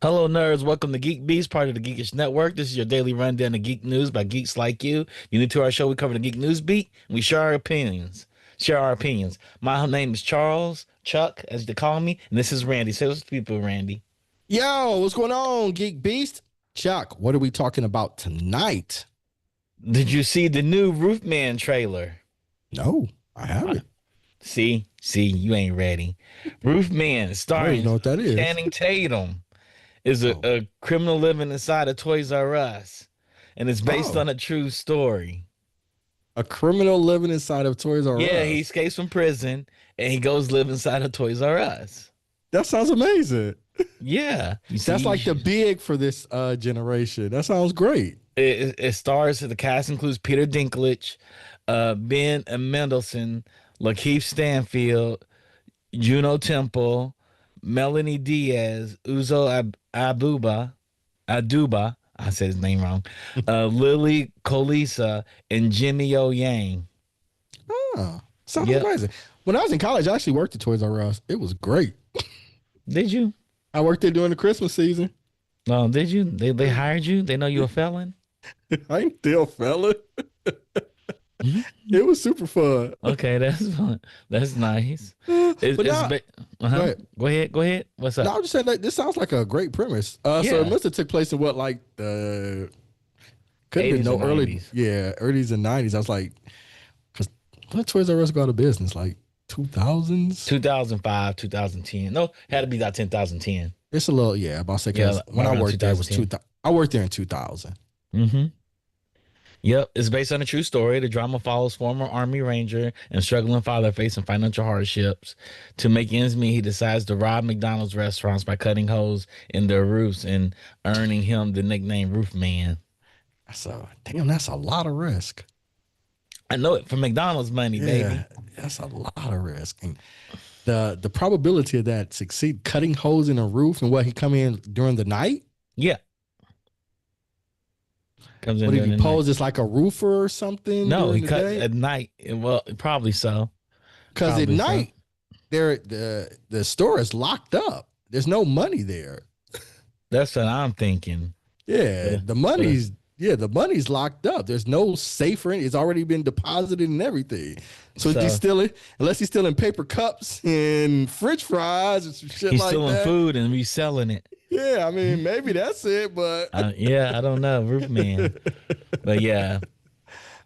Hello, nerds. Welcome to GeekBeast, part of the Geekish Network. This is your daily rundown of geek news by geeks like you. You're new to our show. We cover the geek news beat, and we share our opinions. My name is Charles, Chuck, as they call me, and this is Randy. Say what's to people, Randy. Yo, what's going on, Geek Beast? Chuck, what are we talking about tonight? Did you see the new Roofman trailer? No, I haven't. See, you ain't ready. Roofman, I don't starring even know what that is. Channing Tatum, is a criminal living inside a Toys R Us, and it's based on a true story. A criminal living inside of Toys R Us. Yeah, he escapes from prison and he goes live inside of Toys R Us. That sounds amazing. Yeah, that's like the big for this generation. That sounds great. It stars, the cast includes Peter Dinklage, Ben Mendelsohn, Lakeith Stanfield, Juno Temple, Melanie Diaz, Aduba. I said his name wrong. Lily Colisa and Jimmy O Yang. Oh, sounds amazing. When I was in college, I actually worked at Toys R Us. It was great. Did you? I worked there during the Christmas season. Oh, did you? They hired you? They know you a felon? I ain't still a felon. It was super fun. Okay, that's fun. That's nice. Go ahead. What's up? No, I'm just saying that this sounds like a great premise. So it must have took place in what, like the could have been no early, 90s. Earlys and 90s. I was like, because when Toys R Us go out of business, like 2000s, 2005, 2010. No, it had to be about 2010. It's a little about to say because when I worked there it was 2000. I worked there in 2000. Mm-hmm. Yep, it's based on a true story. The drama follows former Army Ranger and struggling father facing financial hardships. To make ends meet, he decides to rob McDonald's restaurants by cutting holes in their roofs and earning him the nickname Roofman. So, damn, that's a lot of risk. I know it, for McDonald's money, baby. That's a lot of risk. And the probability of that succeed, cutting holes in a roof, and what, he come in during the night? Yeah. Comes in. What if he posed as like a roofer or something? No, he cut at night. Well, probably so. Because at night, the store is locked up. There's no money there. That's what I'm thinking. Yeah, the money's locked up. There's no safe or anything. It's already been deposited and everything. So he's stealing, unless he's stealing paper cups and French fries and some shit like that. He's stealing food and reselling it. Yeah, I mean, maybe that's it, but I don't know, Roofman. But yeah,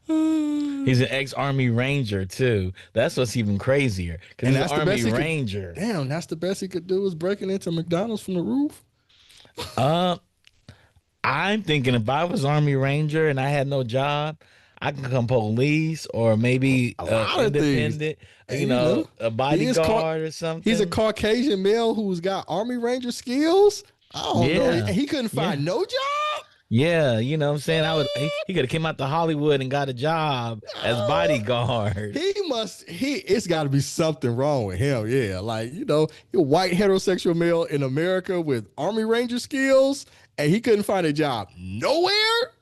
he's an ex-Army Ranger too. That's what's even crazier because he's an Army Ranger. Damn, that's the best he could do was breaking into McDonald's from the roof. I'm thinking if I was Army Ranger and I had no job, I can become police or maybe independent. You know, a bodyguard or something. He's a Caucasian male who's got Army Ranger skills. I don't know. And he couldn't find no job. Yeah, you know what I'm saying? He could have came out to Hollywood and got a job as bodyguard. It's got to be something wrong with him. Yeah, like, you're a white heterosexual male in America with Army Ranger skills, and he couldn't find a job nowhere.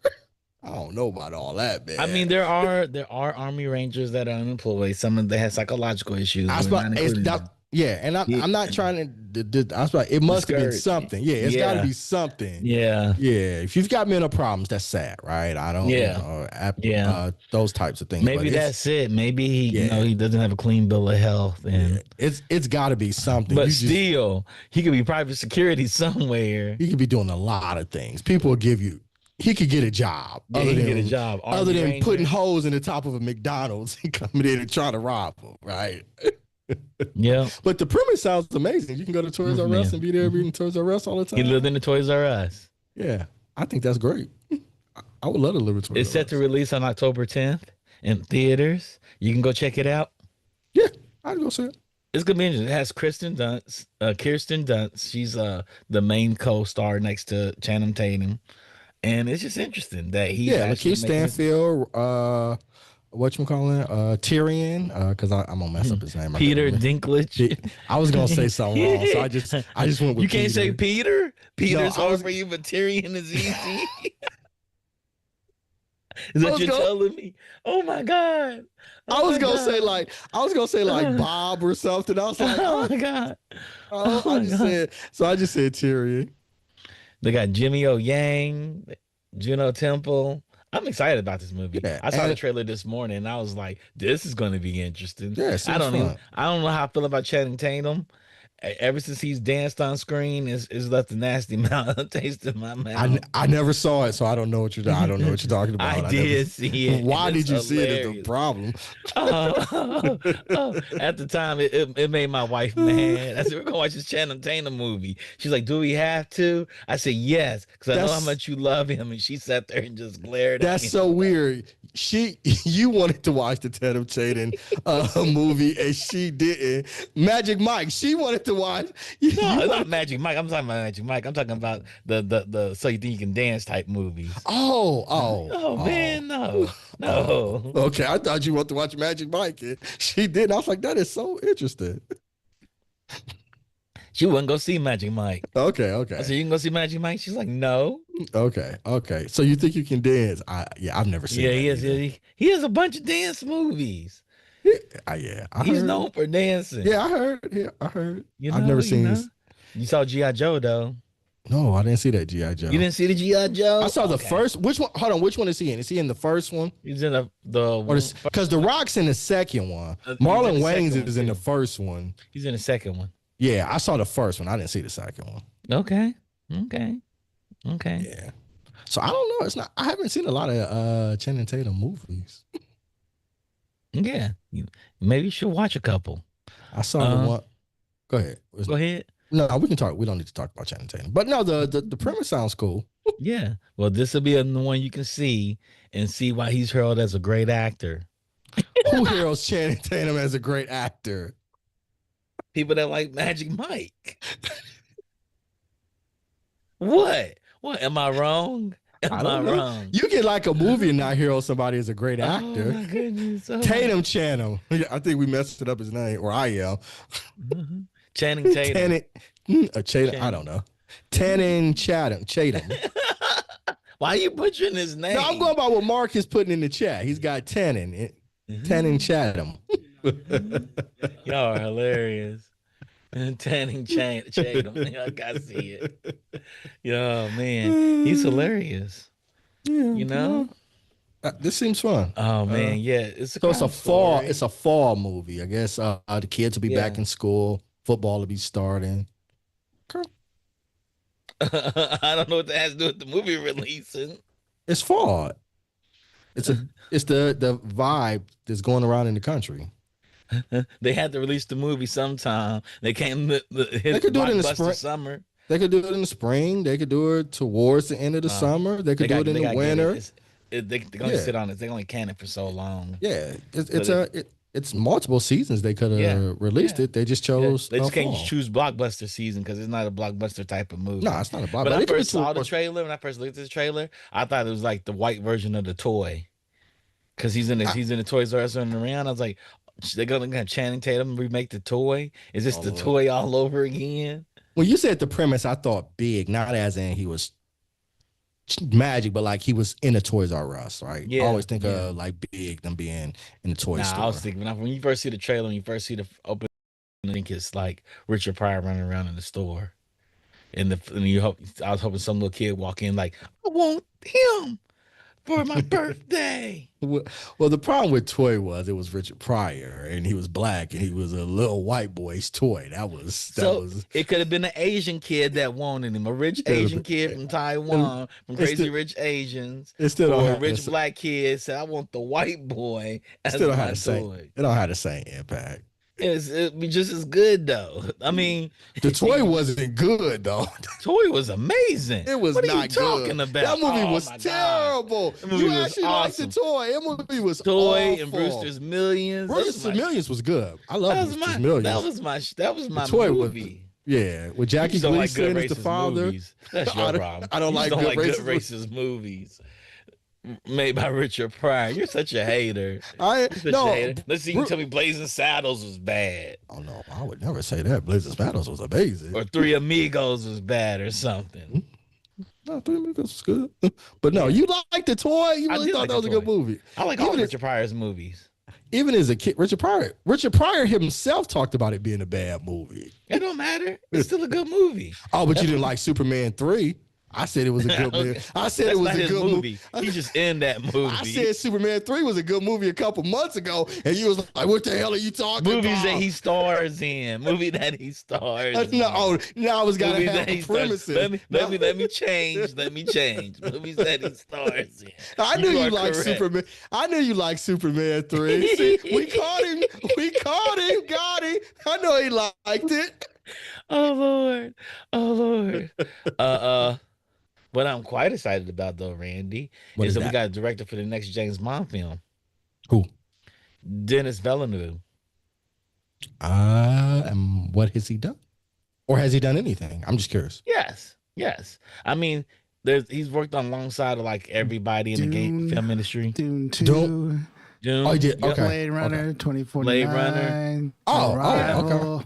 I don't know about all that, man. I mean, there are Army Rangers that are unemployed. Some of them have psychological issues. And I'm not trying to. It must have been something. Yeah, it's got to be something. Yeah. If you've got mental problems, that's sad, right? I don't. Those types of things. Maybe that's it. Maybe he doesn't have a clean bill of health, and it's got to be something. But still, he could be private security somewhere. He could be doing a lot of things. People will give you. He could get a job. Other than putting holes in the top of a McDonald's and coming in and trying to rob them, right? Yeah. But the premise sounds amazing. You can go to Toys R Us and be there reading Toys R Us all the time. He lived in the Toys R Us. Yeah. I think that's great. I would love to live in Toys R Us. It's set to release on October 10th in theaters. You can go check it out. Yeah, I'd go see it. It's gonna be interesting. It has Kirsten Dunst. She's the main co-star next to Channing Tatum. And it's just interesting that Lakeith Stanfield, Tyrion, because I'm gonna mess up his name. Peter Dinklage. I was gonna say something wrong, so I just went with. You can't say Peter. Peter's hard for you, but Tyrion is easy. Is that what you're telling me? Oh my god! I was gonna say like Bob or something. I was like, oh my god! I just said Tyrion. They got Jimmy O Yang, Juno Temple. I'm excited about this movie. Yeah, I saw the and trailer this morning and I was like, this is going to be interesting. yeah, it seems fun. I don't know how I feel about Channing Tatum. Ever since he's danced on screen, it's left a nasty mouth taste in my mouth. I never saw it, so I don't know what you're talking I about. I never. did see it, and Why it's did you see it? Is the hilarious. problem? At the time, it made my wife mad. I said, "We're gonna watch this Channing Tatum movie." She's like, "Do we have to?" I said, "Yes," because I know how That's much you love him. And she sat there and just glared at That's me. so weird. You wanted to watch the Tatum Tatum movie, and she didn't. Magic Mike, she wanted to watch. No, You it's not wanted. Magic Mike. I'm talking about Magic Mike. I'm talking about the so you think you can dance type movies. Oh, oh, Oh oh, man, no, oh. no. Okay, I thought you wanted to watch Magic Mike. And she did. I was like, that is so interesting. She wouldn't go see Magic Mike. Okay, I okay, said, "You can go see Magic Mike." She's like, "No." okay, okay. So you think you can dance? Yeah, I've never seen Yeah, that either. he has a bunch of dance movies. Yeah, yeah, I He's heard. known for dancing. Yeah, I heard. Yeah, I heard. You I've know, never you seen know. this. You saw G.I. Joe though. No, I didn't see that GI You Joe. didn't see the G.I. I Joe? saw the Okay. first. Which one? Hold on. Which one is he in? Is he in the first one He's in or because The Rock's in the second one? he's in Marlon the Wayans second one is in the too. first one. He's in the second one. Yeah, I saw the first one. I didn't see the second one. Okay. Okay. Okay. Yeah. So I don't know. It's not. I haven't seen a lot of Channing Tatum movies. Yeah. Maybe you should watch a couple. I saw the Uh, one. Go ahead. Go ahead. No, we can talk. We don't need to talk about Channing Tatum. But no, the premise sounds cool. Yeah. Well, this will be the one you can see and see why he's heralded as a great actor. Who heralds Channing Tatum as a great actor? People that like Magic Mike. What? What? Am I wrong? I Am I don't know. wrong? You can like a movie and not herald somebody as a great Oh actor. my goodness. Oh Tatum Channel. I think we messed it up his name, or I am. Mhm. Channing Tatum. Chatham. I don't know. Tannen Chatham. Why are you butchering his No, I'm name? going by what Mark is putting in the chat. He's got Tannen. Tannen Chatham. Y'all are hilarious. Tanning Tatum. I gotta see it. Yo, man, he's hilarious. Yeah, You know? this seems fun. Oh man, yeah. It's a So it's a crime fall. story. It's a fall movie. I guess the kids will be back Yeah. in school. Football will be starting. Okay. I don't know what that has to do with the movie releasing. It's fall. It's a. It's the vibe that's going around in the country. They had to release the movie sometime. They can't They hit could do it in the blockbuster spring. summer. They could do it in the spring. They could do it towards the end of the summer. They could do it in the winter. They can only Yeah. sit on it. They only can it for so long. Yeah, But it's multiple seasons. They could have Yeah, released yeah. it. They just Yeah, chose they just can't fall. choose blockbuster season because it's not a blockbuster type of movie. No, it's not a block. When But I it could be first saw the towards. trailer, when I first looked at the trailer, I thought it was like the white version of the toy. Because I, he's in the Toys R Us running around. I was like, they're gonna have Channing Tatum remake the toy. Is this oh the Lord. toy all over again? When you said the premise, I thought big, not as in he was magic, but like he was in a Toys R Us, right? I Yeah, always think yeah. of like big them being in the toy Nah, store. I was thinking when you first see the trailer, when you first see the open, I think it's like Richard Pryor running around in the store. And I was hoping some little kid walk in like, I want him for my birthday. Well, the problem with toy was it was Richard Pryor and he was black and he was a little white boy's toy. That So was it could have been an Asian kid that wanted him, a rich Asian kid from Taiwan, from It's Crazy still, Rich Asians, it still or don't a have rich black kid said, I want the white boy it as still don't have my the same toy. it don't have the same impact. It'd be just as good though. I mean, The toy wasn't good though. toy was amazing. It was What are you not good. talking about? That movie Oh was my God. terrible. That movie You was actually awesome. liked the toy. That movie was Toy awful. and Brewster's Millions. Brewster's Millions was good. I love That was Brewster's my Millions. that was The my toy was movie. yeah, with You Jackie just don't like Gleason good as the racist father. movies. That's your problem. I don't You like just don't good like good racist. racist movies made by Richard Pryor. You're such a hater. I You're such a no. hater. Let's see. You can tell me Blazing Saddles was bad, Oh no, I would never say that. Blazing Battles was amazing. or Three Amigos was bad, or something. No, Three Amigos was good. But no, Yeah. you liked the toy. You I really did thought like that was the a good toy. movie. I like all Even as, Richard Pryor's movies. even as a kid, Richard Pryor himself talked about it being a bad movie. It don't matter. It's still a good movie. Oh, but you didn't like Superman 3. I said it was a good movie. I said it That's was not a his good movie. movie. He's just in that movie. I said Superman 3 was a good movie a couple months ago, and you was like, "What the hell are you talking Movies that about?" he stars in. Movie that he stars No, in. oh, now I was gotta Movies that have he stars. premises. Let No. me let me change. Let me change. Movies that he stars in. I knew You you are liked correct. Superman. I knew you liked Superman 3. See, we caught him. We caught him. Got him. I know he liked it. Oh Lord. Oh Lord. Uh uh what I'm quite excited about though, Randy, What is is that we that? got a director for the next James Bond film. Who? Dennis Villeneuve. And what has he done? Or has he done anything? I'm just curious. Yes. Yes. I mean, he's worked on alongside of like everybody in the game Dune, film industry. Dune Don't. 2, Oh, he Doom. did. Yep. Okay. Blade Runner Okay. 2049, Blade Runner. Oh, Arrival.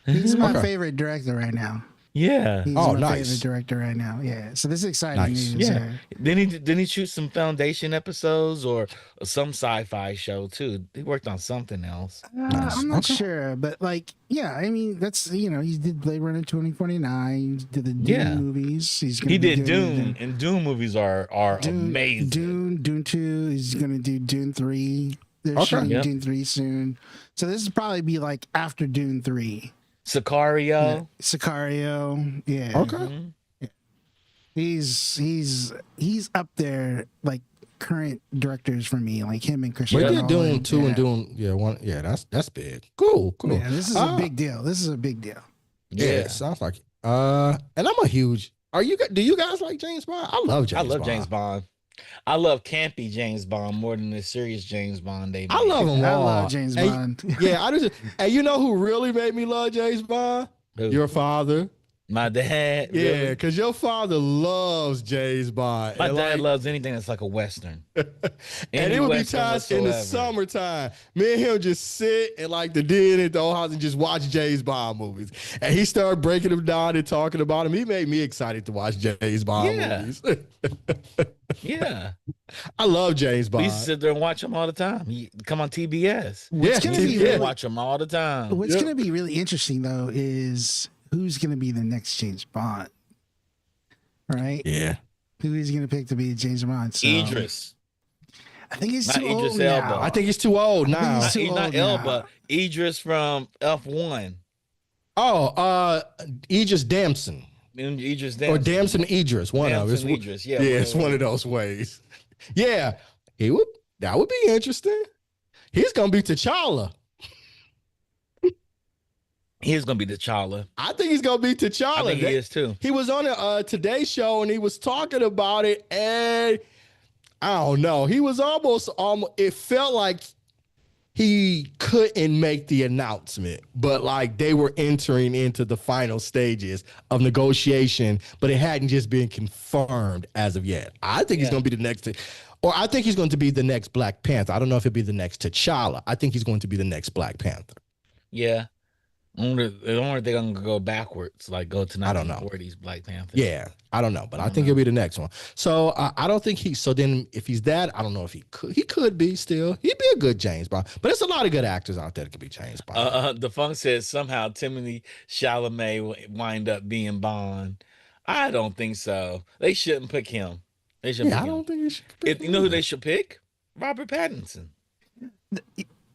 He's my Okay. favorite director right now. Yeah. He's Oh, my nice. favorite director right now. Yeah. So this is exciting Nice. news. Yeah. Didn't he shoot some Foundation episodes or some sci-fi show too? He worked on something else. Nice. I'm not Okay. sure, but like, yeah, I mean, that's, you know, he did Blade Runner 2049, he did the Dune Yeah. movies. He's gonna He be did doing Dune, and Dune movies are amazing. Dune 2. He's gonna do Dune 3. They're Okay. shooting Yep. Dune 3 soon. So this is probably be like after Dune 3. Sicario. Sicario. Yeah. Okay. Mhm. He's up there like current directors for me, like him and Christian. We Yeah. did Dune Nolan. 2 yeah. and Dune. Yeah, one. Yeah, that's big. Cool. Yeah, this is a big deal. This is a big deal. Yeah, it sounds like it. And I'm a huge. Do you guys like James Bond? I love James I love Bond. James Bond. I love campy James Bond more than the serious James Bond they I made. love them I all. love James And- Bond. Yeah, I just. And you know who really made me love James Bond? Who? Your father. My dad. Yeah, Really? because your father loves James Bond. My And, dad like, loves anything that's like a Western. and Any it would be Western times in the whatsoever. summertime. Me and him just sit in like the den at the old house and just watch James Bond movies. And he started breaking them down and talking about them. He made me excited to watch James Bond Yeah. movies. Yeah. I love James We Bond. used to sit there and watch him all the time. He come on TBS. Yeah, gonna We be used to really- watch him all the time. What's Yep. going to be really interesting though is who's going to be the next James Bond, right? Yeah. Who is going to pick to be James Bond? So, Idris. I think he's Not too Idris old Elba. now. I think he's too old now. He's too Not old Elba. now. Idris from F1. Oh, Idris Damson. Idris Or Damson. Damson Idris. One of Damson us. Idris. Yeah, Yeah, it's one of those ways. Yeah. That would be interesting. He's gonna be T'Challa. He's gonna be T'Challa. I think he's gonna be T'Challa. I think he is too. He was on a Today Show and he was talking about it, and I don't know. He was almost. It felt like he couldn't make the announcement, but like they were entering into the final stages of negotiation, but it hadn't just been confirmed as of yet. I think he's Yeah. going to be the next, or I think he's going to be the next Black Panther. I don't know if he'll be the next T'Challa. I think he's going to be the next Black Panther. Yeah. I wonder if they're gonna go backwards, like go to I don't know. 1940s Black Panther. Yeah, I don't know, but I think he'll be the next one. So I don't think so then if he's that, I don't know if he could be still. He'd be a good James Bond. But there's a lot of good actors out there that could be James Bond. The funk says somehow Timothy Chalamet will wind up being Bond. I don't think so. They shouldn't pick him. They should Yeah, pick I him. don't think he should. You know who they should pick? Robert Pattinson.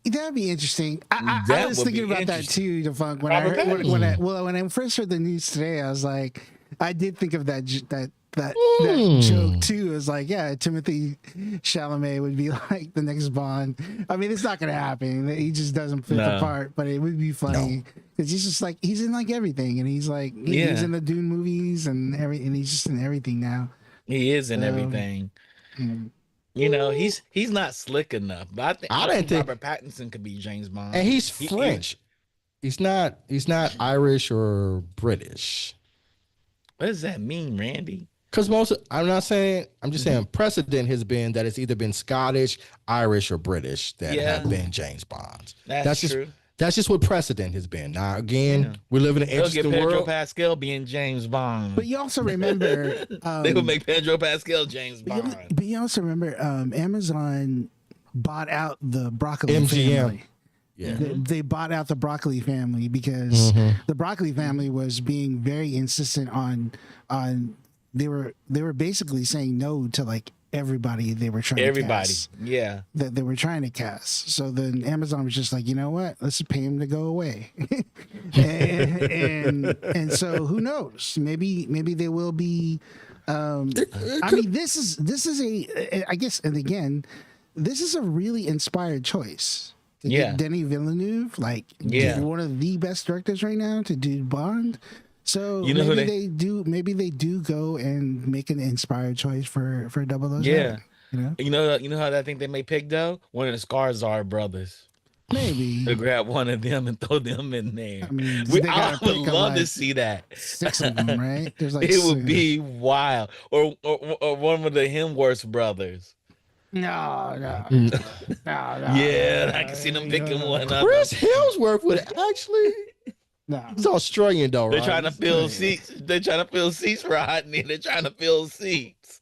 That'd be interesting. I That was would thinking be about that interesting. too, DeFunk. When Robert when I first heard the news today, I was like, I did think of that Mm. joke too. It was like, yeah, Timothy Chalamet would be like the next Bond. I mean, it's not gonna happen. He just doesn't fit the No. part, but it would be funny because he's just like he's in like everything, and he's like he's Yeah. in the Dune movies and he's just in everything now. He is in So, everything. mm. You know, he's not slick enough. But I didn't think think- Robert Pattinson could be James Bond. And he's He- French. He's not Irish or British. What does that mean, Randy? Because I'm not saying, I'm just saying precedent has been that it's either been Scottish, Irish, or British that Yeah. have been James Bonds. That's just true. That's just what precedent has been. Now, again, Yeah. we live in an They'll get interesting Pedro world. Pascal being James Bond. But you also remember They would make Pedro Pascal James But Bond. you also remember Amazon bought out the broccoli MGM. family. Yeah. They bought out the broccoli family because Mm-hmm. the broccoli family was being very insistent on they were basically saying no to like everybody they were trying to Everybody. cast. Yeah. That they were trying to cast. So then Amazon was just like, you know what? Let's just pay him to go away. and so who knows? Maybe they will be. I mean, this is a I guess, and again, this is a really inspired choice. To Yeah. get Denis Villeneuve, like one of the best directors right now, to do Bond. So You know maybe who they do. Maybe they do go and make an inspired choice for 007. Yeah. You know, You know how I think they may pick though? One of the Skarsgård brothers. To maybe. grab one of them and throw them in there. I mean, We, they I gotta would pick love to like see that. 6 of them, right? There's like It would be wild. Or one of the Hemsworth brothers. no, no, Mm. no. Yeah, I can see them picking one up. Chris Hemsworth would actually. No. He's Australian though, They're right? trying to fill seats. They're trying to fill seats for Rodney. They're trying to fill seats.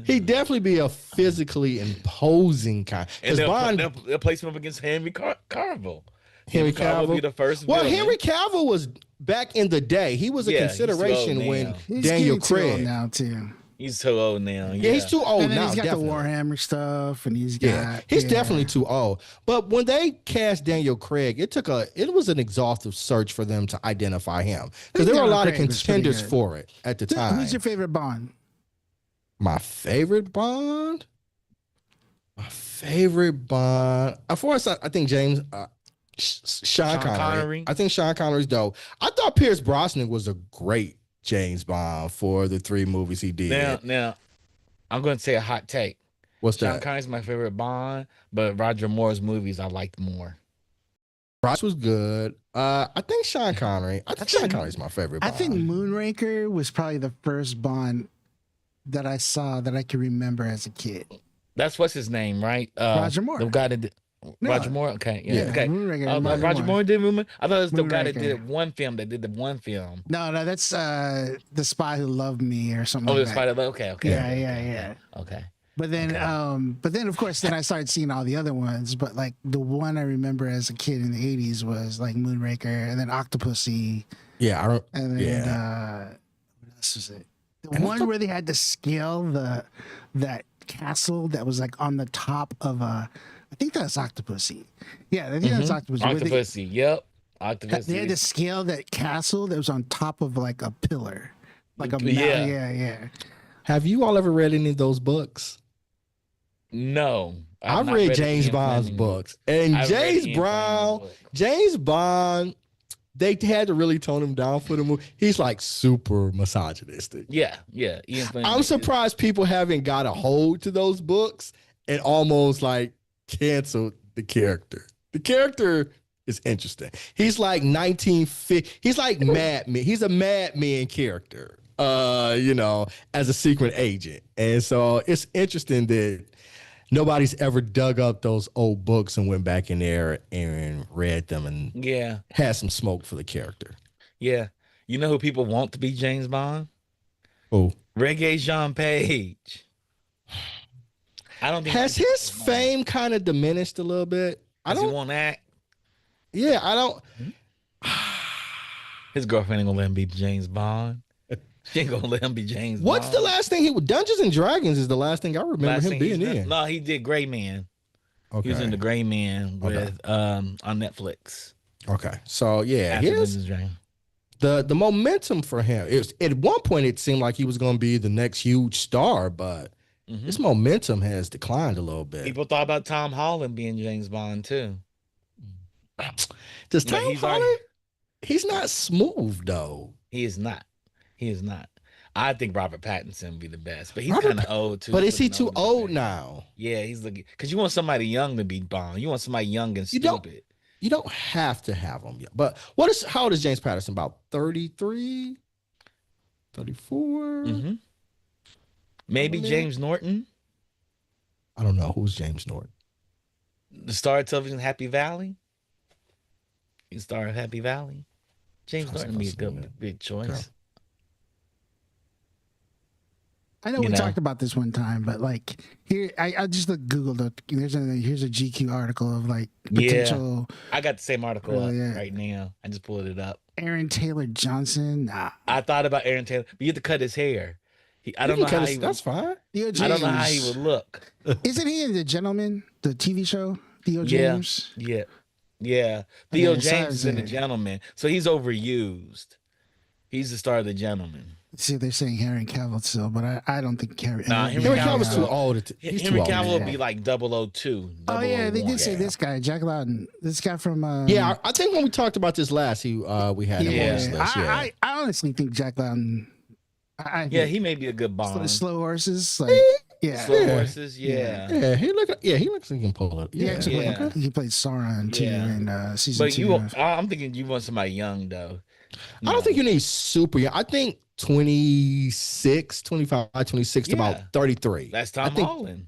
He'd definitely be a physically imposing kind. And Because Bond, they'll place him up against Henry Cavill. Henry Cavill will be Cavill. the first Well, villain. Henry Cavill was back in the day. He was a Yeah, he's too consideration old when now. He's Daniel getting too old Craig. now too. He's too old now. Yeah, he's too old And then now. he's got definitely. the Warhammer stuff, and he's got Yeah, he's definitely too old. But when they cast Daniel Craig, it was an exhaustive search for them to identify him because there were a lot of Craig was pretty contenders good. for it at the time. Who's your favorite Bond? My favorite Bond. My favorite Bond. Of course, I think James. Sean Connery. Connery. I think Sean Connery's dope. I thought Pierce Brosnan was a great James Bond for the 3 movies he did. Now, I'm going to say a hot take. What's Sean that? Connery's my favorite Bond, but Roger Moore's movies I liked more. Ross was good. I think Sean Connery. I think Sean Connery's my favorite I Bond. think Moonraker was probably the first Bond that I saw that I can remember as a kid. That's what's his name, right? Roger Moore. The guy that did No. Roger Moore. Okay, yeah. Yeah. Okay. Moonraker, Roger Moore did Moonraker. I thought it was the guy that Moonraker. did one film. That did the one film. No, that's The Spy Who Loved Me or something Oh, like the that. Spider. Okay. Yeah. Okay. But then, of course, then I started seeing all the other ones. But like the one I remember as a kid in the '80s was like Moonraker, and then Octopussy, Yeah, I don't. and then Yeah. what else was it? The And I one thought- where they had to scale that castle that was like on the top of a. I think that's Octopussy. Yeah, I think that's Octopussy. where they- Octopussy. Yep. Octopussy. They had to scale that castle that was on top of like a pillar, like a Yeah. yeah. Have you all ever read any of those books? No. I've not read the James Ian Bond's Fleming books, and I've read James Ian Brown. Fleming's book. James Bond. They had to really tone him down for the movie. He's like super misogynistic. Yeah. Ian Fleming I'm is- surprised people haven't got a hold to those books and almost like canceled the character. The character is interesting. He's like 1950. He's like Mad Men. He's a Mad Men character, as a secret agent. And so it's interesting that nobody's ever dug up those old books and went back in there and read them and Yeah. had some smoke for the character. Yeah. You know who people want to be James Bond? Oh, Reggae Jean Page. I don't think has his fame kind of diminished a little bit? I Does he don't. want to act? Yeah, I don't. His girlfriend ain't gonna let him be James Bond. She ain't gonna let him be James What's Bond. the last thing Dungeons and Dragons is the last thing I remember Last him thing being he's done- in. No, he did Gray Man. Okay. He was in the Gray Man Okay. with on Netflix. Okay. So yeah, After his Dungeons and Dragons. the momentum for him. It was, at one point it seemed like he was going to be the next huge star, but Mhm. his momentum has declined a little bit. People thought about Tom Holland being James Bond too. Does But Tom he's Holland? already- He's not smooth though. He is not. He is not. I think Robert Pattinson would be the best, but he's Robert kind of old too. But is he looking too older old than now? Yeah, he's looking because you want somebody young to be Bond. You want somebody young and You don't- stupid. You don't have to have him yet. But how old is James Patterson? About 33? 34? Mhm. Maybe Yeah. James Norton, I don't know. Who's James Norton? the star of television Happy Valley. He's the star of Happy Valley. James Sounds Norton would be a like good big choice. Okay. I know we talked about this one time, but like here, I just Googled it. Here's a GQ article of like potential. I got the same article up right now. I just pulled it up. Aaron Taylor Johnson. Nah. I thought about Aaron Taylor, but you have to cut his hair. I don't know how he would. That's fine. Theo James. I don't know how he would look. Isn't he in The Gentleman, the TV show? Theo James. Yeah. Theo James is in The Gentleman, so he's overused. He's the star of The Gentleman. See, they're saying Henry Cavill still, but I don't think Henry Cavill's too old. Henry Cavill would be like 002. Oh yeah, they did say this guy, Jack Loudon. This guy from I think when we talked about this last, we had him on this list. I honestly think Jack Loudon. He may be a good Bond. Slow horses, like slow horses. Yeah, he looks like he can pull it. Yeah, he played Sauron too in season 2. I'm thinking you want somebody young though. I don't think you need super young. I think 26, 25, 26 to about 33. That's Tom Holland.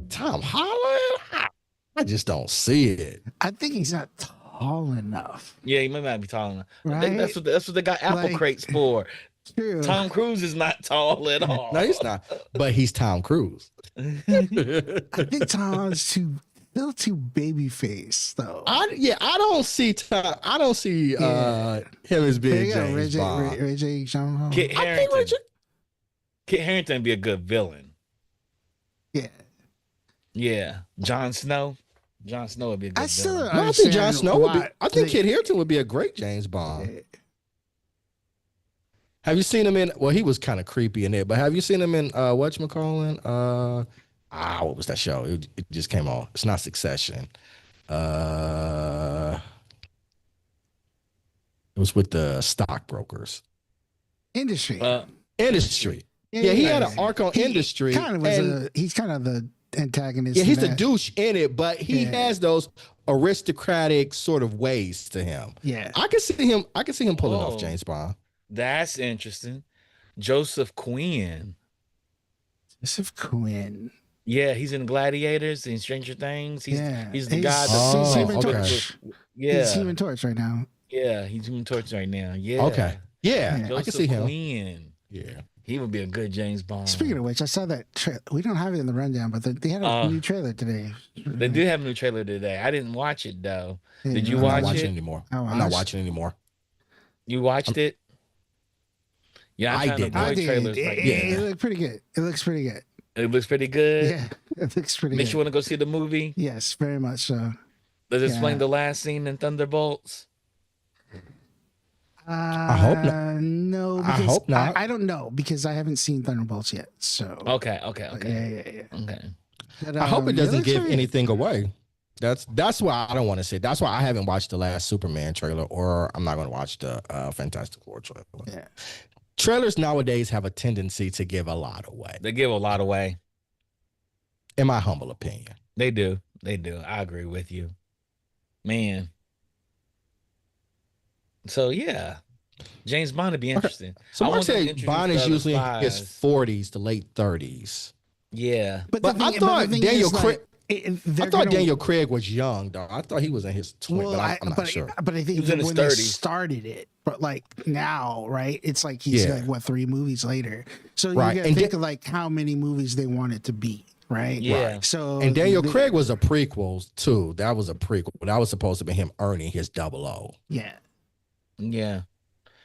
Tom Holland? I just don't see it. I think he's not tall enough. Yeah, he might not be tall enough. Right? I think that's what they got Apple crates for. True. Tom Cruise is not tall at all. No, he's not. But he's Tom Cruise. I think Tom's still too baby face though. I don't see Tom. I don't see him as being James Bond. Ray J. John. Kit Harington. Kit Harington would be a good villain. Yeah. Jon Snow. Jon Snow would be a good villain. I think Jon Snow would be. I think Kit Harington would be a great James Bond. Yeah. Have you seen him in? Well, he was kind of creepy in it, but have you seen him in whatchamacallit? What was that show? It just came on. It's not Succession. It was with the stockbrokers. Industry. Industry. Yeah, he had an arc on Industry. He's kind of the antagonist. Yeah, he's the douche in it, but he has those aristocratic sort of ways to him. Yeah, I can see him pulling off James Bond. That's interesting. Joseph Quinn. Yeah, he's in Gladiators and Stranger Things. He's the guy. He's Human Torch. Yeah, he's Human Torch right now. Yeah, he's Human Torch right now. Yeah. Okay. Yeah, I can see him. Quinn. Yeah, he would be a good James Bond. Speaking of which, I saw that we don't have it in the rundown, but they had a new trailer today. They do have a new trailer today. I didn't watch it though. Did you watch it? I'm not watching anymore. I'm not watching anymore. You watched it? Yeah, I did. Trailers it looked pretty good. It looks pretty good. It looks pretty good. Yeah, it looks pretty good. Makes you want to go see the movie? Yes, very much so. Does it explain the last scene in Thunderbolts? I hope not. No, I hope not. I don't know because I haven't seen Thunderbolts yet. So okay. Yeah. Okay. But, I hope it doesn't give anything away. That's why I don't want to say. That's why I haven't watched the last Superman trailer, or I'm not going to watch the Fantastic Four trailer. Yeah. Trailers nowadays have a tendency to give a lot away. They give a lot away. In my humble opinion. They do. I agree with you. Man. So, yeah. James Bond would be interesting. Okay. So Mark said Bond is usually in his 40s to late 30s. Yeah. But I thought Daniel Craig... I thought Daniel Craig was young, though. I thought he was in his 20s, but I'm not sure. But I think he was when they started it, but like now, right? It's like he's like 3 movies later. So you got to think of like how many movies they want it to be, right? Yeah. Right. So Daniel Craig was a prequel too. That was a prequel. That was supposed to be him earning his 00. Yeah. Yeah.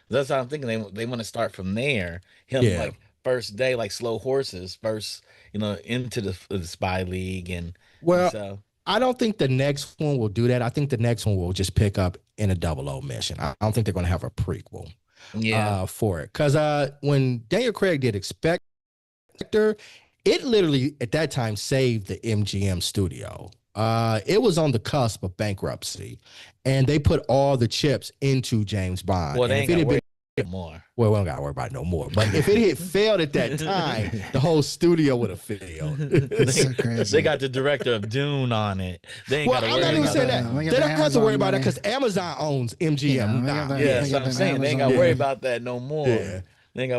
That's how I'm thinking. They want to start from there. Him like first day, like Slow Horses, first, into the Spy League and. Well, so, I don't think the next one will do that. I think the next one will just pick up in a 00 mission. I don't think they're going to have a prequel for it. Because when Daniel Craig did Spectre, it literally, at that time, saved the MGM studio. It was on the cusp of bankruptcy. And they put all the chips into James Bond. Well, they ain't got to worry more. Well, we don't got to worry about it no more. But if it had failed at that time, the whole studio would have failed. They got the director of Dune on it. They ain't got to worry about that. I'm not even saying that. They don't have to worry about that because Amazon owns MGM now. Yeah, that's what I'm saying. They ain't got to worry about that no more. Yeah.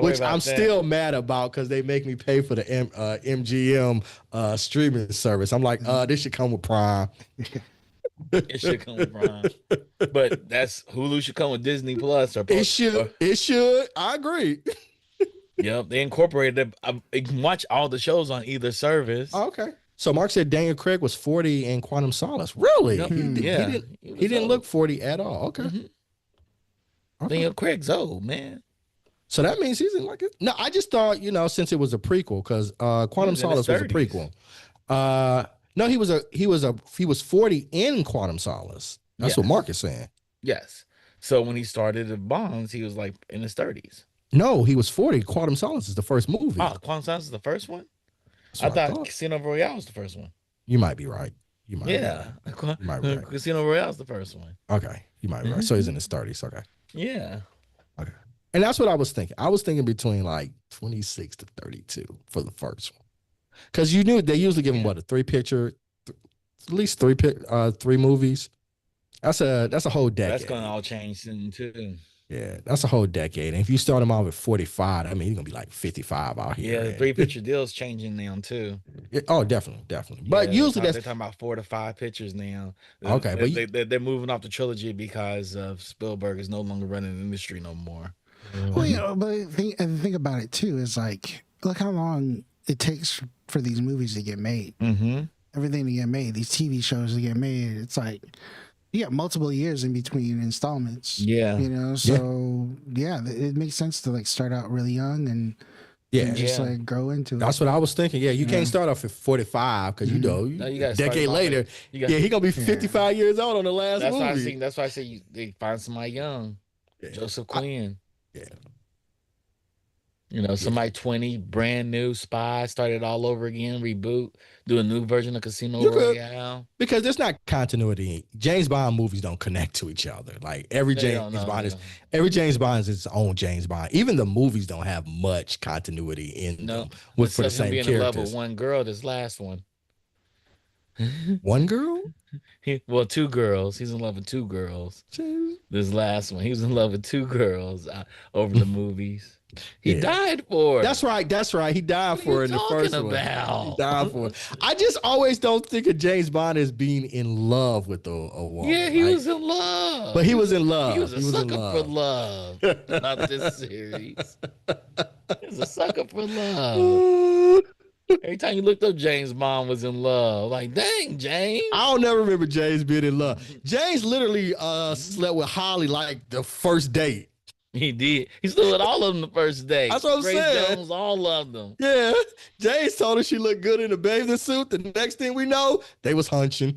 Which I'm still mad about because they make me pay for the MGM streaming service. I'm like, this should come with Prime. It should come with Prime, but Hulu should come with Disney Plus or it should. I agree. Yep, they incorporated it. You can watch all the shows on either service. Oh, okay. So Mark said Daniel Craig was 40 in Quantum Solace. Really? Yep. Yeah, He didn't look 40 at all. Okay. Mhm. Okay. Daniel Craig's old, man. So that means he's in like it. No, I just thought, since it was a prequel, because Quantum was in his Solace was a 30s. prequel. No, he was 40 in Quantum Solace. That's what Yes. Mark is saying. Yes. So when he started the Bonds, he was like in his 30s. No, he was 40. Quantum Solace is the first movie. Oh, Quantum Solace is the first one? That's I what thought Casino Royale was the first one. You might be right. You might Yeah. be right. You might be right. Casino Royale is the first one. Okay. You might be right. So he's in his 30s. Okay. Yeah. Okay. And that's what I was thinking. I was thinking between like 26 to 32 for the first one. Because you knew they usually give him what, a at least three movies. That's a whole decade. That's going to all change soon, too. Yeah, that's a whole decade. And if you start him off at 45, I mean, he's gonna be like 55 out here. Yeah, the 3-picture deal's changing now, too. Oh, definitely. But Yeah, usually they're talking about 4 to 5 pictures now. Okay, but they're moving off the trilogy because of Spielberg is no longer running the industry no more. Well, but the thing about it too is like, look how long it takes for these movies to get made. Mm-hmm. Everything to get made, these TV shows to get made. It's like you got multiple years in between installments. Yeah. So it makes sense to like start out really young and just like grow into it. That's what I was thinking. Yeah, you can't start off at 45 because No, you a decade later, he's gonna be 55 years old on the last movie. That's why I say they find somebody young. Joseph Quinn. Somebody 20, brand new spy, started all over again, reboot, do a new version of Casino Royale. Because there's not continuity. James Bond movies don't connect to each other. Like every James Bond is its own James Bond. Even the movies don't have much continuity in them for the same being characters. in love with one girl, this last one. One girl? 2 girls. He's in love with 2 girls. This last one, he was in love with 2 girls over the movies. He died for it. That's right. He died for it in the first one. He died for it. I just always don't think of James Bond as being in love with a woman. Yeah, he was in love. But he was in love. He was a sucker for love. Not this series. He was a sucker for love. Every time you looked up, James Bond was in love. Like, dang, James. I don't never remember James being in love. James literally slept with Holly like the first date. He did. He slept with all of them the first day. That's what I'm saying. Jones, all loved them. Yeah. James told her she looked good in a bathing suit. The next thing we know, they was hunching.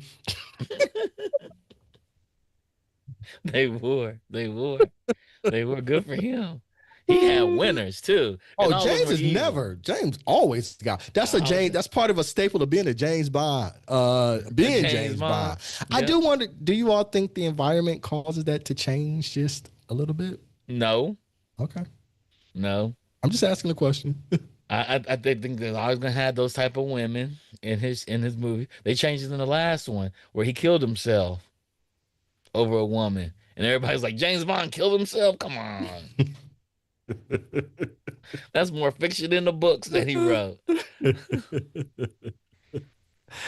They were good for him. He had winners too. Oh, James always got. That's part of a staple of being a James Bond. Being James Bond. Yep. I do wonder, do you all think the environment causes that to change just a little bit? No. Okay. No. I'm just asking the question. I think they're always gonna have those type of women in his movie. They changed it in the last one where he killed himself over a woman, and everybody's like, James Bond killed himself. Come on. That's more fiction in the books that he wrote.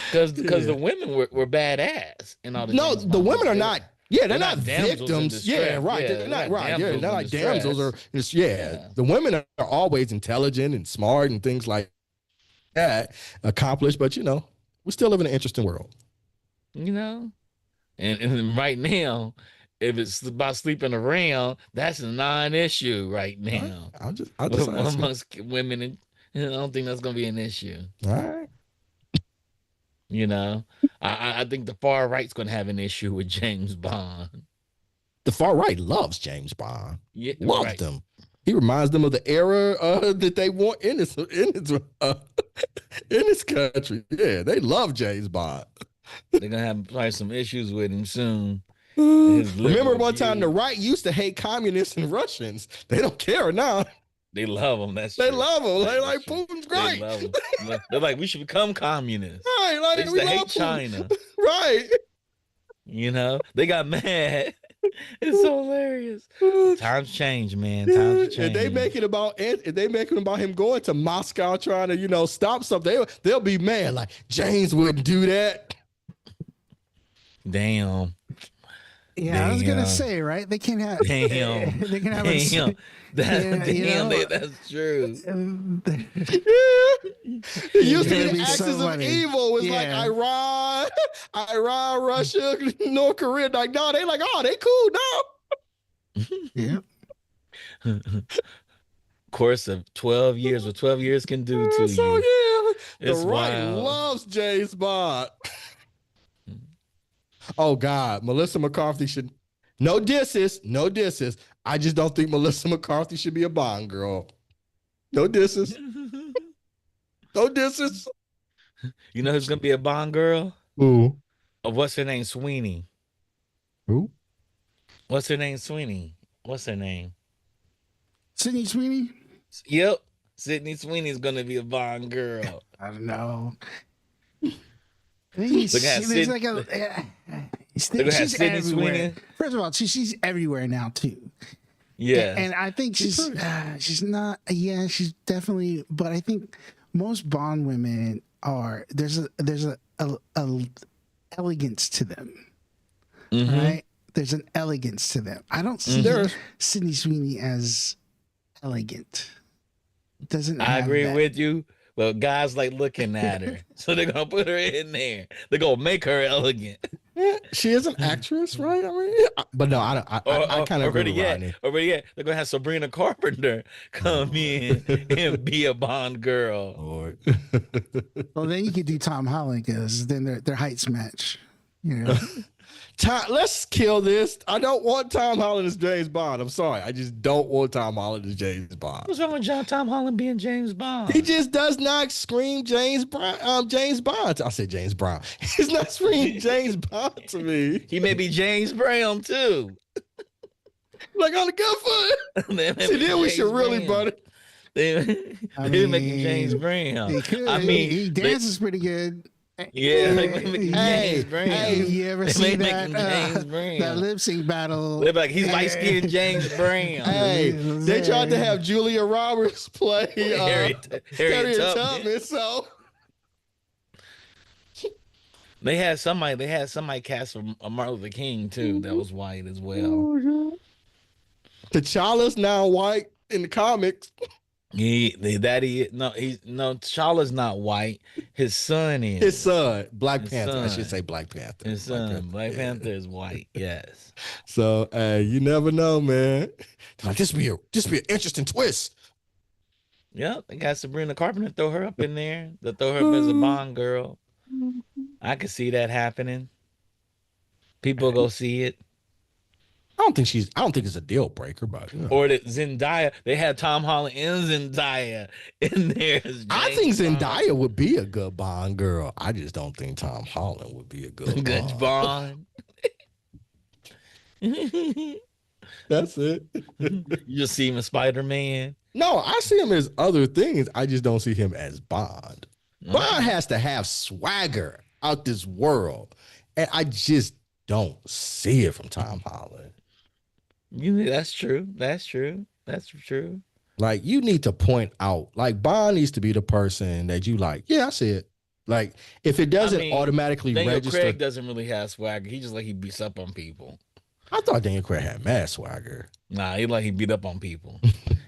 Because the women were badass and all the the women are not. Yeah, they're not victims. Yeah, right. They're not right. Yeah, they're like damsels or the women are always intelligent and smart and things like that, accomplished. But we still live in an interesting world. And right now, if it's about sleeping around, that's a non-issue right now. I'll just amongst women, and I don't think that's gonna be an issue. All right. I think the far right's gonna have an issue with James Bond. The far right loves James Bond. Yeah, loves them. He reminds them of the era that they want in this country. Yeah, they love James Bond. They're gonna have probably some issues with him soon. Remember one time the right used to hate communists and Russians. They don't care now. They love them. They love them. They like Putin's great. They love him. They're like, we should become communists. Right. Like, they used to hate China. Right. They got mad. It's so hilarious. Times change, man. Times change. And they make it about him going to Moscow trying to, stop something. They'll be mad. Like, James wouldn't do that. Damn. Yeah, I was gonna Damn. say, right? They can't have. Damn. They can have a. Damn. Yeah, you Damn, know. that's true. It used to be It'd the be so axis of funny. evil. It was like Yeah. Iran, Iran, Russia, North Korea. Like, no, they like, oh, they cool now. Yeah. Course of 12 years, what 12 years can do to So you. yeah, the It's right wild. loves James Bond. Oh God, Melissa McCarthy should. No disses, no disses. I just don't think Melissa McCarthy should be a Bond girl. No disses, no disses. You know who's gonna be a Bond girl? Ooh, What's her name? Sweeney. ooh. What's her name? Sweeney. What's her name? Sydney Sweeney. Yep. Sydney Sweeney's gonna be a Bond girl. I don't know. I think Look at there's Sid- like a. Look at She's Sydney everywhere. Sweeney. First of all, she's everywhere now too. Yeah. And I think she's not. Yeah, she's definitely. But I think most Bond women are. There's a elegance to them, Mhm. right? There's an elegance to them. I don't see Sydney Sweeney as elegant. Doesn't. I have agree that. with you. Well, guys like looking at her, so they're gonna put her in there. They're gonna make her elegant. She is an actress, right? I mean, but no, I kind of agree with Rodney. They're gonna have Sabrina Carpenter come in and be a Bond girl. Lord. Well, then you could do Tom Holland because then their heights match. You know. Let's kill this. I don't want Tom Holland as James Bond. I'm sorry. I just don't want Tom Holland as James Bond. What's wrong with Tom Holland being James Bond? He just does not scream James Brown. James Bond. I said James Brown. He's not screaming James Bond to me. He may be James Brown too. Like on the good foot. See, then we should really butt it. They making James Brown. He could. I mean, he dances pretty good. Yeah, they making James Brown. Hey, you ever They see making that James Brown. that lip sync battle? They're like he's light skinned James Brown. Hey, they tried to have Julia Roberts play Harriet Tubman. Tubman, so They had somebody cast for Martin Luther King too. That was white as well. T'Challa's now white in the comics. T'Challa's not white. His son is. His son, Black His Panther. I son. should say Black Panther. His son, Black Panther is white. Yes. So you never know, man. Like this be an interesting twist. Yep. They got Sabrina Carpenter. Throw her up in there. They throw her up as a Bond girl. I could see that happening. People go see it. I don't think it's a deal breaker, but Or that Zendaya, they had Tom Holland and Zendaya in there. I think Zendaya would be a good Bond girl. I just don't think Tom Holland would be a good Bond. That's it. You just see him as Spider-Man. No, I see him as other things. I just don't see him as Bond. Bond has to have swagger out this world. And I just don't see it from Tom Holland. That's true. That's true. That's true. Like, you need to point out, like, Bond needs to be the person that you like. Yeah, I see it. Like, if it doesn't automatically Daniel register. Craig doesn't really have swagger. He just like he beats up on people. I thought Daniel Craig had mad swagger. Nah, he beat up on people.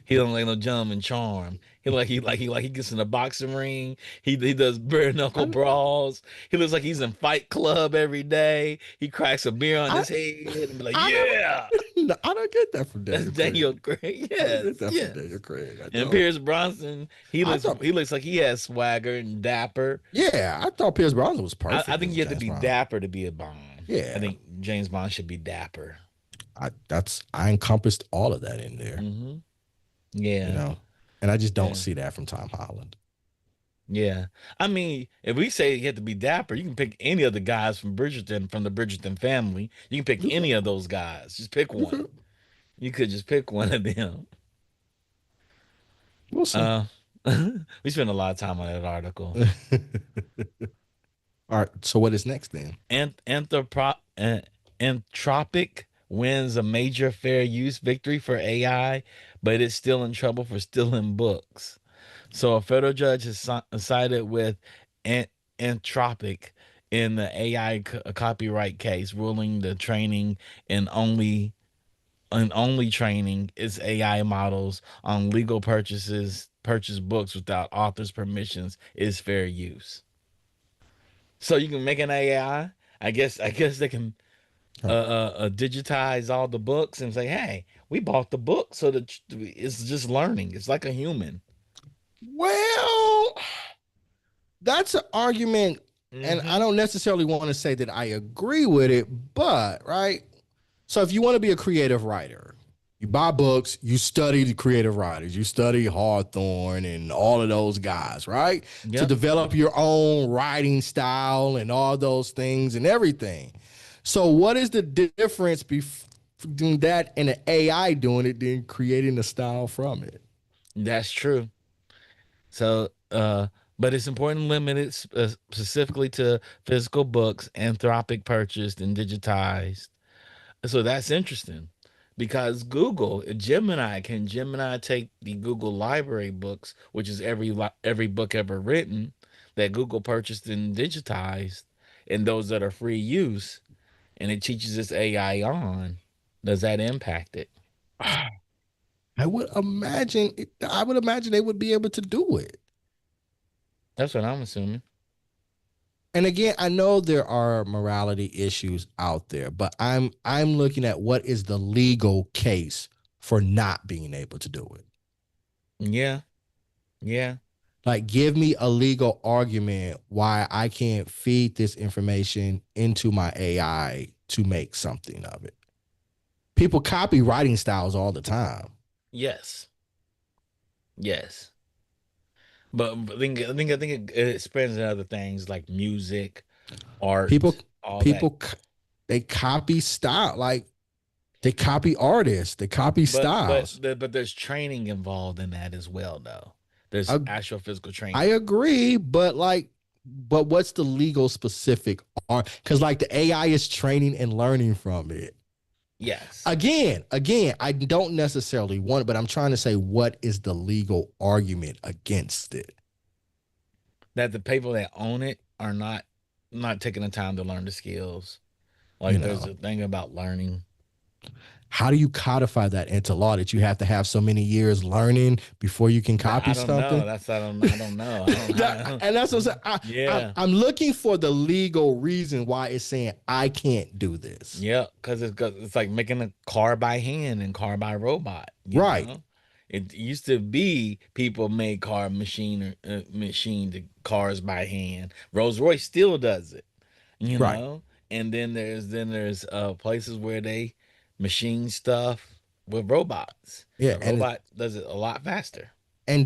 He don't like no jump and charm. He gets in a boxing ring. He does bare knuckle brawls. He looks like he's in Fight Club every day. He cracks a beer on his head and be like, yeah. No, I don't get that from Daniel That's Craig. Daniel Craig. Yes. From Yes. Daniel Craig. And Pierce Bronson, he looks like he has swagger and dapper. Yeah, I thought Pierce Brosnan was perfect. I think you have to be Bond. dapper to be a Bond. Yeah. I think James Bond should be dapper. I encompassed all of that in there. Mm-hmm. Yeah. You know, and I just don't see that from Tom Holland. Yeah. I mean, if we say you have to be dapper, you can pick any of the guys from the Bridgerton family. You can pick any of those guys. Just pick one. You could just pick one of them. We'll see. We spent a lot of time on that article. All right. So what is next then? Anthropic wins a major fair use victory for AI, but it's still in trouble for stealing books. So a federal judge has sided with Anthropic in the AI copyright case, ruling the training and only training is AI models on legal purchase books without authors' permissions is fair use. So you can make an AI. I guess they can digitize all the books and say, "Hey, we bought the book, so that it's just learning. It's like a human." Well, that's an argument, and I Mm-hmm. don't necessarily want to say that I agree with it, but right. So if you want to be a creative writer, you buy books, you study the creative writers, you study Hawthorne and all of those guys, right? To Yep. develop your own writing style and all those things and everything. So what is the difference between that and an AI doing it, then creating a style from it? That's true. So, but it's important to limit it specifically to physical books, anthropic purchased and digitized. So that's interesting because Google, Gemini take the Google library books, which is every book ever written that Google purchased and digitized, and those that are free use, and it teaches its AI on. Does that impact it? I would imagine they would be able to do it. That's what I'm assuming. And again, I know there are morality issues out there, but I'm looking at what is the legal case for not being able to do it. Yeah, yeah. Like, give me a legal argument why I can't feed this information into my AI to make something of it. People copy writing styles all the time. Yes, yes. But I think it spreads into other things like music, People, art, all that. people, they copy style. Like, they copy artists, they copy styles. But there's training involved in that as well, though. There's I, actual physical I training. agree, but what's the legal specific art? Because like the AI is training and learning from it. Yes, Again, I don't necessarily want it, but I'm trying to say what is the legal argument against it? that the people that own it are not taking the time to learn the skills. You Like there's know, a thing about learning. how do you codify that into law that you have to have so many years learning before you can That copy I don't know. something? That's I don't know. I don't. And that's what I'm saying. Yeah. I'm looking for the legal reason why it's saying I can't do this. Yeah, because it's like making a car by hand and car by robot. You Right, know, it used to be people made machine the cars by hand. Rolls Royce still does it. You right. know, and then there's places where they machine stuff with robots. Yeah, The and robot does it a lot faster.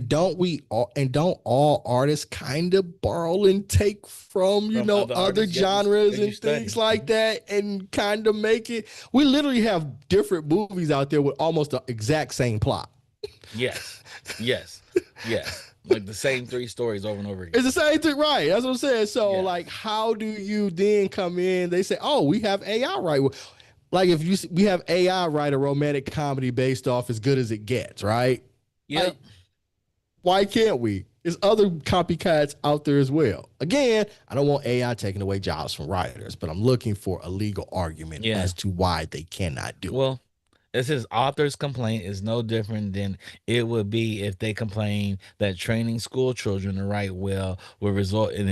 don't all artists kind of borrow and take from From other other artists, yeah, genres because you and things study. like that and kind of make it. We literally have different movies out there with almost the exact same plot. Yes, yes, yes. Like the same three stories over and over It's again. the same thing, right? That's what I'm saying. So, like, Yes. how do you then come in? They say, "Oh, we have AI right." Like, if we have AI write a romantic comedy based off As Good as It Gets, right? Like, Yep. why can't we? There's other copycats out there as well. Again, I don't want AI taking away jobs from writers, but I'm looking for a legal argument Yeah. as to why they cannot do it. Well, it says author's complaint is no different than it would be if they complain that training school children to write well will result in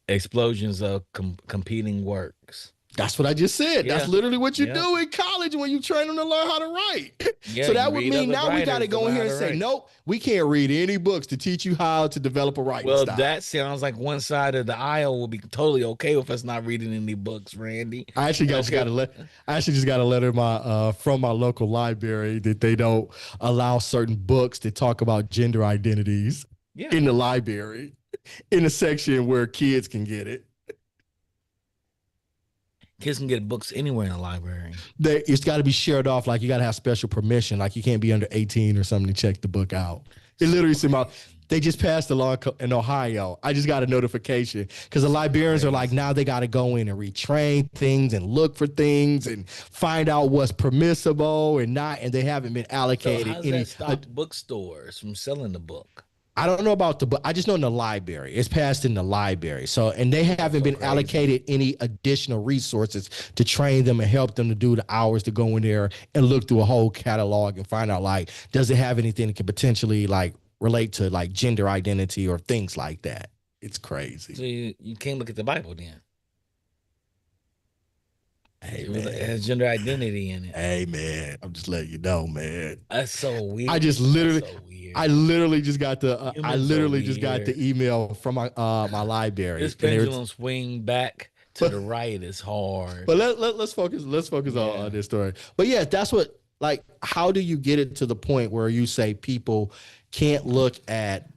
explosions of competing works. That's what I just said. That's Yeah. literally what you Yeah. do in college when you train them to learn how to write. Yeah. So You that would read mean other now we got to writers to go in learn here how and to say, write. nope, we can't read any books to teach you how to develop a writing Well, style. that sounds like one side of the aisle will be totally okay with us not reading any books, Randy. I actually And just got okay. a I actually just got a letter from my local library that they don't allow certain books to talk about gender identities Yeah. in the library in a section where kids can get it. Kids can get books anywhere in the library. It's got to be shared off. Like, you got to have special permission. Like, you can't be under 18 or something to check the book out. It So literally said crazy. they just passed a law in Ohio. I just got a notification because the So librarians are like, crazy. now they got to go in and retrain things and look for things and find out what's permissible and not. And they haven't been So allocated how does any. that stop bookstores from selling the book? I don't know about the, but I just know in the library. It's passed in the library. So, and they That's haven't so been crazy. allocated any additional resources to train them and help them to do the hours to go in there and look through a whole catalog and find out like, does it have anything that could potentially like relate to like gender identity or things like that? It's crazy. So you can't look at the Bible then. Hey It man. has gender identity in it. Hey man. I'm just letting you know, man. That's so I weird. just That's literally so I weird. literally just got the I Humans are literally just got weird. the email from my This library and there's pendulum swing back to but the right is hard. but let's focus on Yeah. this story. But yeah, that's what like how do you get it to the point where you say people can't look at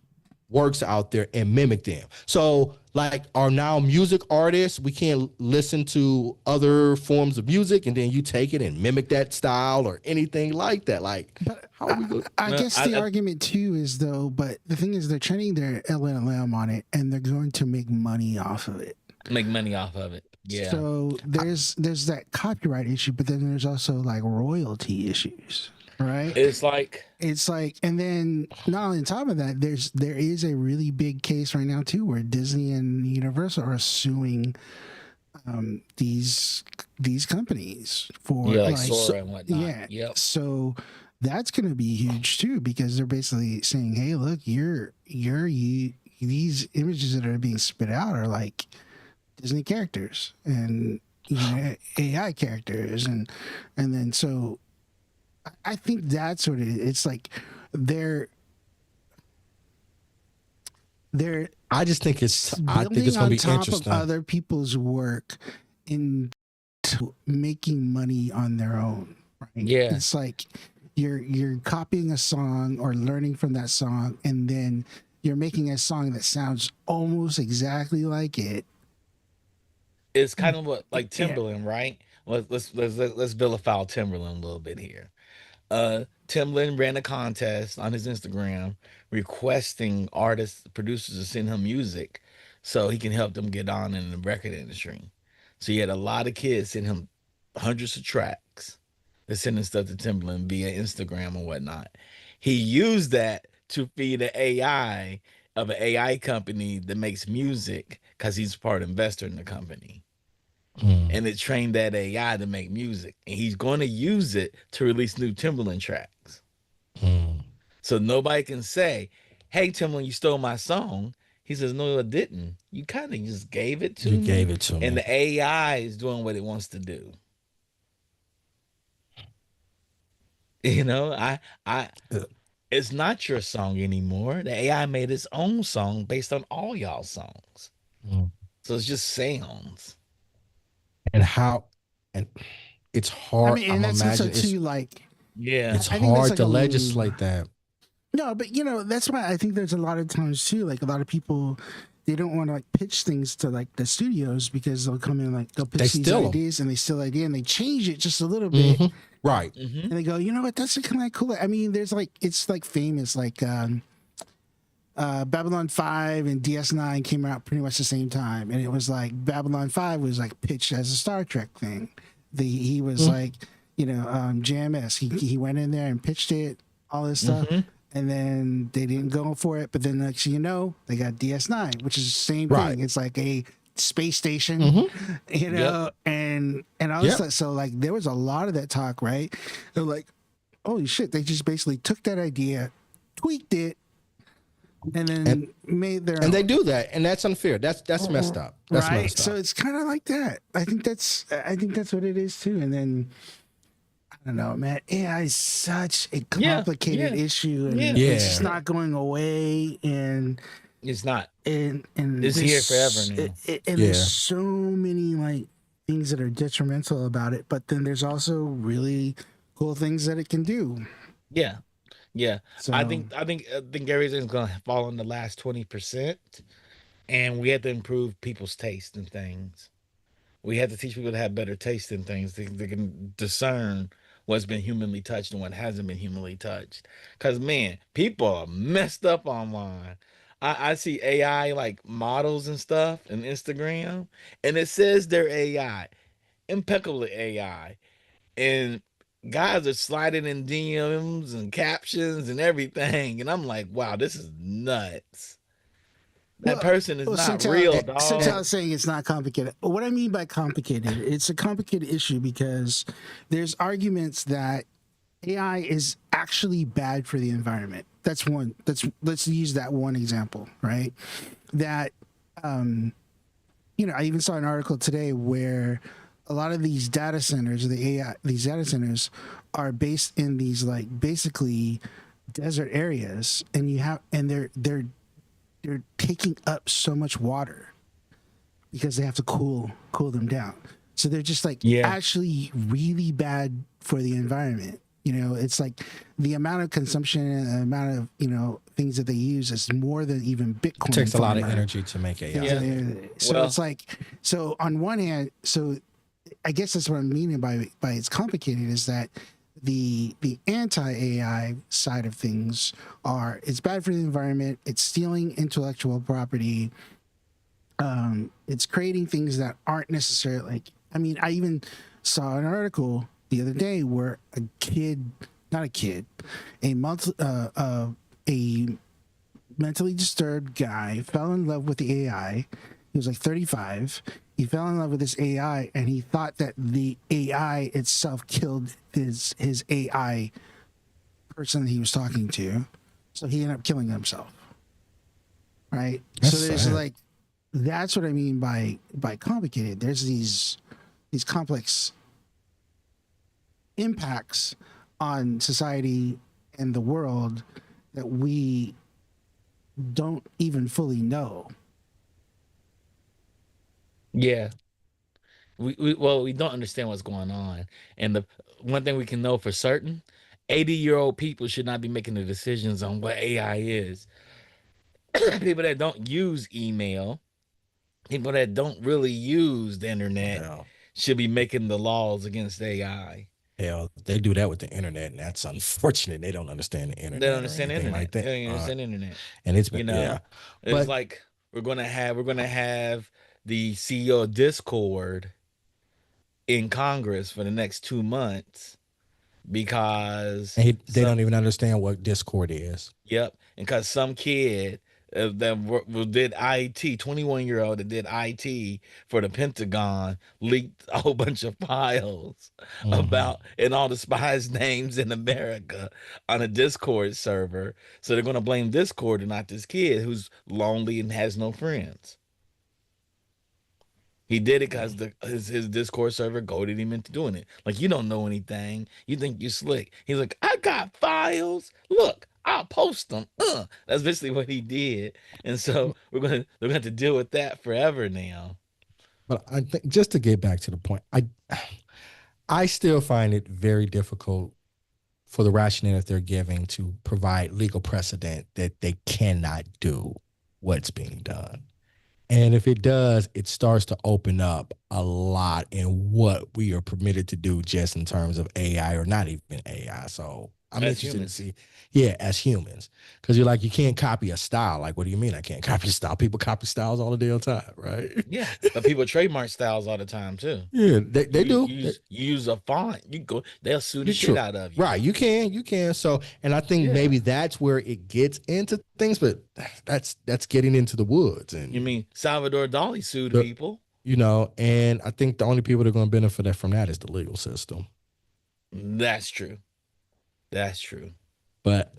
works out there and mimic them? So like are now music artists, we can't listen to other forms of music and then you take it and mimic that style or anything like that. Like But how are we going I No, guess the argument too is though, but the thing is they're training their LLM on it and they're going to make money off of it. make money off of it. Yeah. So there's that copyright issue, but then there's also like royalty issues, right? It's like It's like, and then not on top of that, there is a really big case right now too, where Disney and Universal are suing these companies for yeah, like like, Sora and whatnot. yeah. Yep. So that's going to be huge too, because they're basically saying, hey, look, you these images that are being spit out are like Disney characters and you know AI characters and then so I think that's what it is. It's like they're they're I think building it's gonna on be top of interesting. other people's work into making money on their own. Right? Yeah. It's like you're copying a song or learning from that song, and then you're making a song that sounds almost exactly like it. It's kind of what like Yeah. Timberland, right? Let's vilify Timberland a little bit here. Timbaland ran a contest on his Instagram requesting artists, producers to send him music so he can help them get on in the record industry. So he had a lot of kids send him hundreds of tracks. They're sending stuff to Timbaland via Instagram and whatnot. He used that to feed an AI of an AI company that makes music because he's part investor in the company, Mm, and it trained that AI to make music. And he's going to use it to release new Timberland tracks. mm. So nobody can say, "Hey, Timberland, you stole my song." He says, "No, I didn't. You kind of just gave it to You me." gave it to And me. the AI is doing what it wants to do. I Uh, it's not your song anymore. The AI made its own song based on all y'all songs. mm. So it's just sounds. And how and it's I hard. mean, and I'm that's also imagining too like Yeah. it's I think that's hard like to a legislate that. no, but you know that's why I think there's a lot of times too. Like a lot of people, they don't want to like pitch things to like the studios because they'll come in like they'll They pitch these steal them. ideas and they steal idea and they change it just a little bit Hmm. Right. Hmm. and they go, you know what, that's kind of cool. I mean, there's like it's like famous like Babylon 5 and DS9 came out pretty much the same time, and it was like Babylon 5 was like pitched as a Star Trek thing. He was Mm, like, you know, JMS. He went in there and pitched it, all this stuff, Hmm. and then they didn't go for it. But then next thing you know, they got DS9, which is the same right. thing. It's like a space station, Hmm. you Yep. know, and all this Yep. stuff. So like there was a lot of that talk, right? They're like, holy shit, they just basically took that idea, tweaked it, and And then made their and own. they do that, and that's unfair. That's messed up. That's Right. messed So up. it's kind of like that. I think that's what it is too. And then I don't know, man. AI is such a Yeah. complicated Yeah. issue, and Yeah. it's just Yeah. not going away. It's not. And It's here forever now. and there's Yeah. so many like things that are detrimental about it. But then there's also really cool things that it can do. Yeah. Yeah. So I think everything's gonna fall in the last 20%. And we have to improve people's taste in things. We have to teach people to have better taste in things. They can discern what's been humanly touched and what hasn't been humanly touched. Cause man, people are messed up online. I see AI like models and stuff and Instagram, and it says they're AI, impeccable AI, and guys are sliding in DMs and captions and everything, and I'm like, wow, this is nuts. That Well, person is well, not real, Centel dog. is saying it's not complicated. What I mean by complicated, it's a complicated issue because there's arguments that AI is actually bad for the environment. That's one. Let's use that one example, right? That I even saw an article today where a lot of these data centers, the AI, these data centers are based in these like basically desert areas, and they're taking up so much water because they have to cool them down. So they're just like Yeah, actually really bad for the environment. It's like the amount of consumption and the amount of things that they use is more than even It Bitcoin takes a lot of farmer energy to make AI. things that yeah. so Well, it's like on one hand, so I guess that's what I'm meaning by it's complicated is that the anti AI side of things are it's bad for the environment, it's stealing intellectual property, it's creating things that aren't necessarily like I mean I even saw an article the other day where a kid, not a kid, a month a mentally disturbed guy fell in love with the AI. He was like 35. He fell in love with this AI and he thought that the AI itself killed his AI person that he was talking to. So he ended up killing himself. Right? That's So there's sad. like that's what I mean by complicated. There's these complex impacts on society and the world that we don't even fully know. yeah. We don't understand what's going on, and the one thing we can know for certain, 80-year-old people should not be making the decisions on what AI is. People that don't use email, people that don't really use the internet, Hell, should be making the laws against AI. hell, they do that with the internet, and that's unfortunate. They don't understand the They don't internet or understand the anything like internet. They that. don't even understand the internet. And it's been, You yeah. know, it's But like we're gonna have the CEO of Discord in Congress for the next 2 months because they some don't even understand what Discord is. yep, and because some kid did IT, 21-year-old that did IT for the Pentagon leaked a whole bunch of files Hmm. about and all the spies' names in America on a Discord server. So they're going to blame Discord and not this kid who's lonely and has no friends. He did it because his Discord server goaded him into doing it. Like, you don't know anything. You think you're slick. He's like, I got files. Look, I'll post them. That's basically what he did. And so they're gonna have to deal with that forever now. But I think just to get back to the point, I still find it very difficult for the rationale that they're giving to provide legal precedent that they cannot do what's being done. And if it does, it starts to open up a lot in what we are permitted to do just in terms of AI or not even AI. So I'm As interested to humans. see, yeah, as humans, because you're like, you can't copy a style. Like, what do you mean I can't copy a style? People copy styles all the damn time, right? Yeah. But people trademark styles all the time too. Yeah, they do. You use a font, they'll sue the You're shit true. out of you. Right. You can. So, and I think Yeah. maybe that's where it gets into things, but that's getting into the woods You and mean Salvador Dali sued the, people? and I think the only people that are going to benefit from that is the legal system. That's true. That's true. But,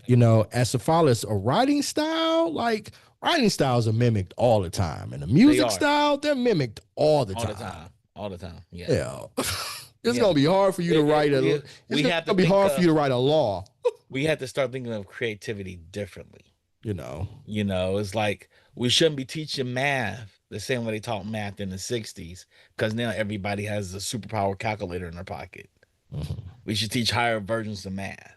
as far as a writing style, like writing styles are mimicked all the time. And the They music are style, they're mimicked all the all the time. time. All the time. Yeah. Yeah. It's Yeah. going to be hard for you to write it's We going have to to be think hard for you to write a law, we have to start thinking of creativity differently. you know. It's like we shouldn't be teaching math the same way they taught math in the 60s because now everybody has a superpower calculator in their pocket. Mhm. We should teach higher versions of math